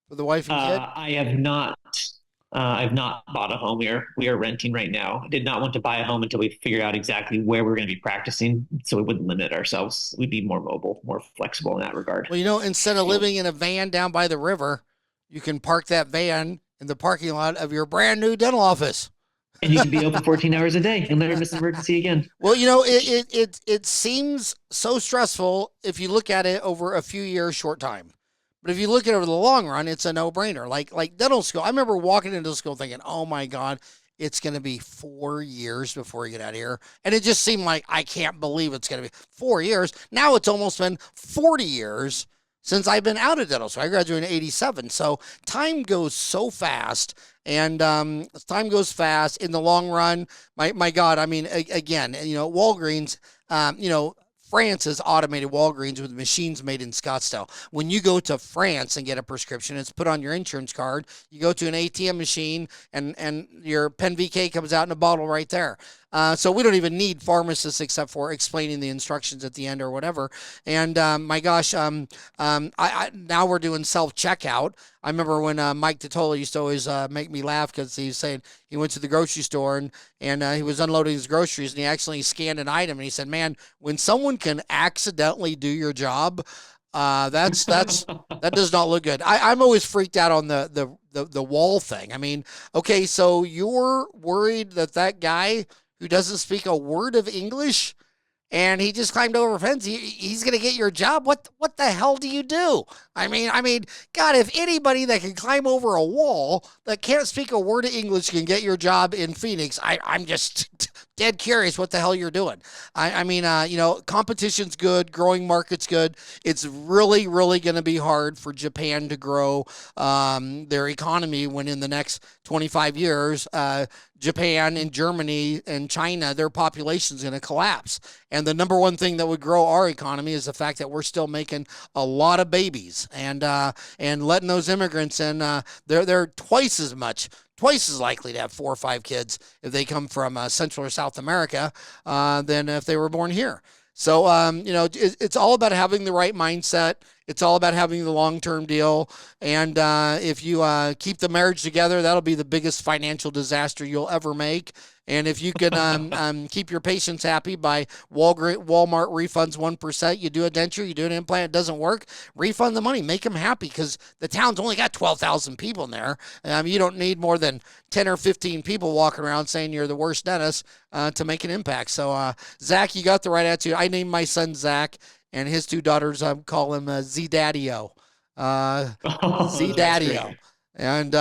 for the wife and kid? I have not. I've not bought a home. We are renting right now. I did not want to buy a home until we figured out exactly where we're going to be practicing, so we wouldn't limit ourselves. We'd be more mobile, more flexible in that regard. Well, instead of living in a van down by the river, you can park that van in the parking lot of your brand new dental office. And you can be open 14 hours a day. You'll never miss an emergency again. Well, it seems so stressful if you look at it over a few years, short time. But if you look at it over the long run, it's a no-brainer. Like dental school, I remember walking into school thinking, "Oh my God, it's going to be 4 years before you get out of here," and it just seemed like I can't believe it's going to be 4 years. Now it's almost been 40 years since I've been out of dental school. I graduated in '87, so time goes so fast. And time goes fast in the long run. My God, I mean, again, Walgreens, France has automated Walgreens with machines made in Scottsdale. When you go to France and get a prescription, it's put on your insurance card. You go to an ATM machine, and your Pen VK comes out in a bottle right there. So we don't even need pharmacists except for explaining the instructions at the end or whatever. And my gosh, now we're doing self checkout. I remember when Mike Totola used to always make me laugh because he was saying he went to the grocery store and he was unloading his groceries and he accidentally scanned an item and he said, "Man, when someone can accidentally do your job, that does not look good." I'm always freaked out on the wall thing. I mean, okay, so you're worried that guy who doesn't speak a word of English and he just climbed over a fence. He's going to get your job. What the hell do you do? I mean, God, if anybody that can climb over a wall that can't speak a word of English can get your job in Phoenix, I'm just dead curious what the hell you're doing. I mean, competition's good, growing market's good. It's really, really going to be hard for Japan to grow their economy when in the next 25 years, Japan and Germany and China, their population is going to collapse. And the number one thing that would grow our economy is the fact that we're still making a lot of babies and letting those immigrants in. They're twice as likely to have 4 or 5 kids if they come from Central or South America than if they were born here. So, it's all about having the right mindset. It's all about having the long term deal. And if you keep the marriage together, that'll be the biggest financial disaster you'll ever make. And if you can keep your patients happy by Walmart refunds 1%, you do a denture, you do an implant, it doesn't work, refund the money, make them happy because the town's only got 12,000 people in there. You don't need more than 10 or 15 people walking around saying you're the worst dentist to make an impact. So, Zach, you got the right attitude. I named my son Zach, and his 2 daughters call him Z Daddio. Z That's great. Daddio. And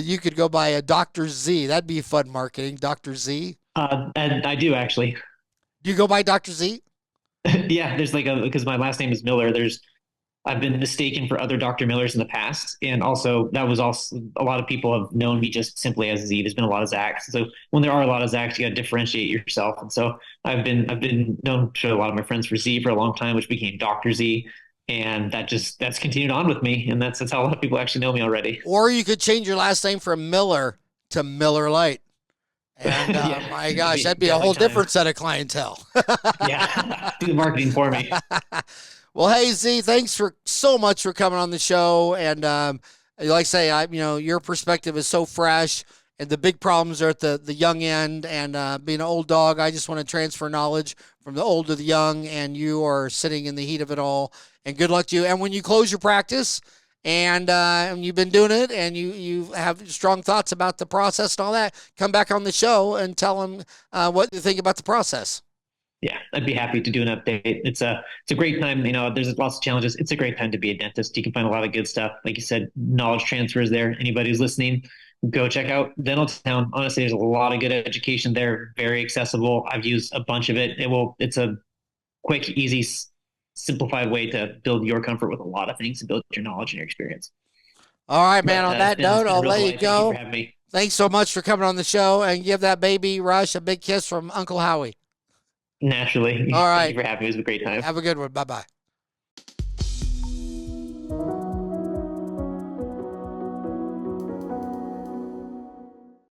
you could go by a Dr. Z. That'd be fun marketing, Dr. Z. And I do actually. Do you go by Dr. Z? Yeah, there's like a because my last name is Miller. I've been mistaken for other Dr. Millers in the past, and also that was also a lot of people have known me just simply as Z. There's been a lot of Zachs, so when there are a lot of Zachs, you got to differentiate yourself. And so I've been known to a lot of my friends for Z for a long time, which became Dr. Z, and that's continued on with me, and that's how a lot of people actually know me already. Or you could change your last name from Miller to Miller Light. And Yeah, my it'd gosh, be that'd be a definitely whole time. different set of clientele. Yeah, do the marketing for me. Well, hey Z, thanks for so much for coming on the show. And like I say, your perspective is so fresh, and the big problems are at the young end. And being an old dog, I just want to transfer knowledge from the old to the young. And you are sitting in the heat of it all. And good luck to you. And when you close your practice, and you've been doing it, and you have strong thoughts about the process and all that, come back on the show and tell them what you think about the process. Yeah, I'd be happy to do an update. It's a great time. There's lots of challenges. It's a great time to be a dentist. You can find a lot of good stuff. Like you said, knowledge transfer is there. Anybody who's listening, go check out Dental Town. Honestly, there's a lot of good education there. Very accessible. I've used a bunch of it. It's a quick, easy, simplified way to build your comfort with a lot of things and build your knowledge and your experience. All right, man. But On it's that been, it's note, been a I'll real let you delight. Thank you for go. having me. Thanks so much for coming on the show, and give that baby Rush a big kiss from Uncle Howie. Naturally. All Thank you right. for having me. It was a great time. Have a good one. Bye bye.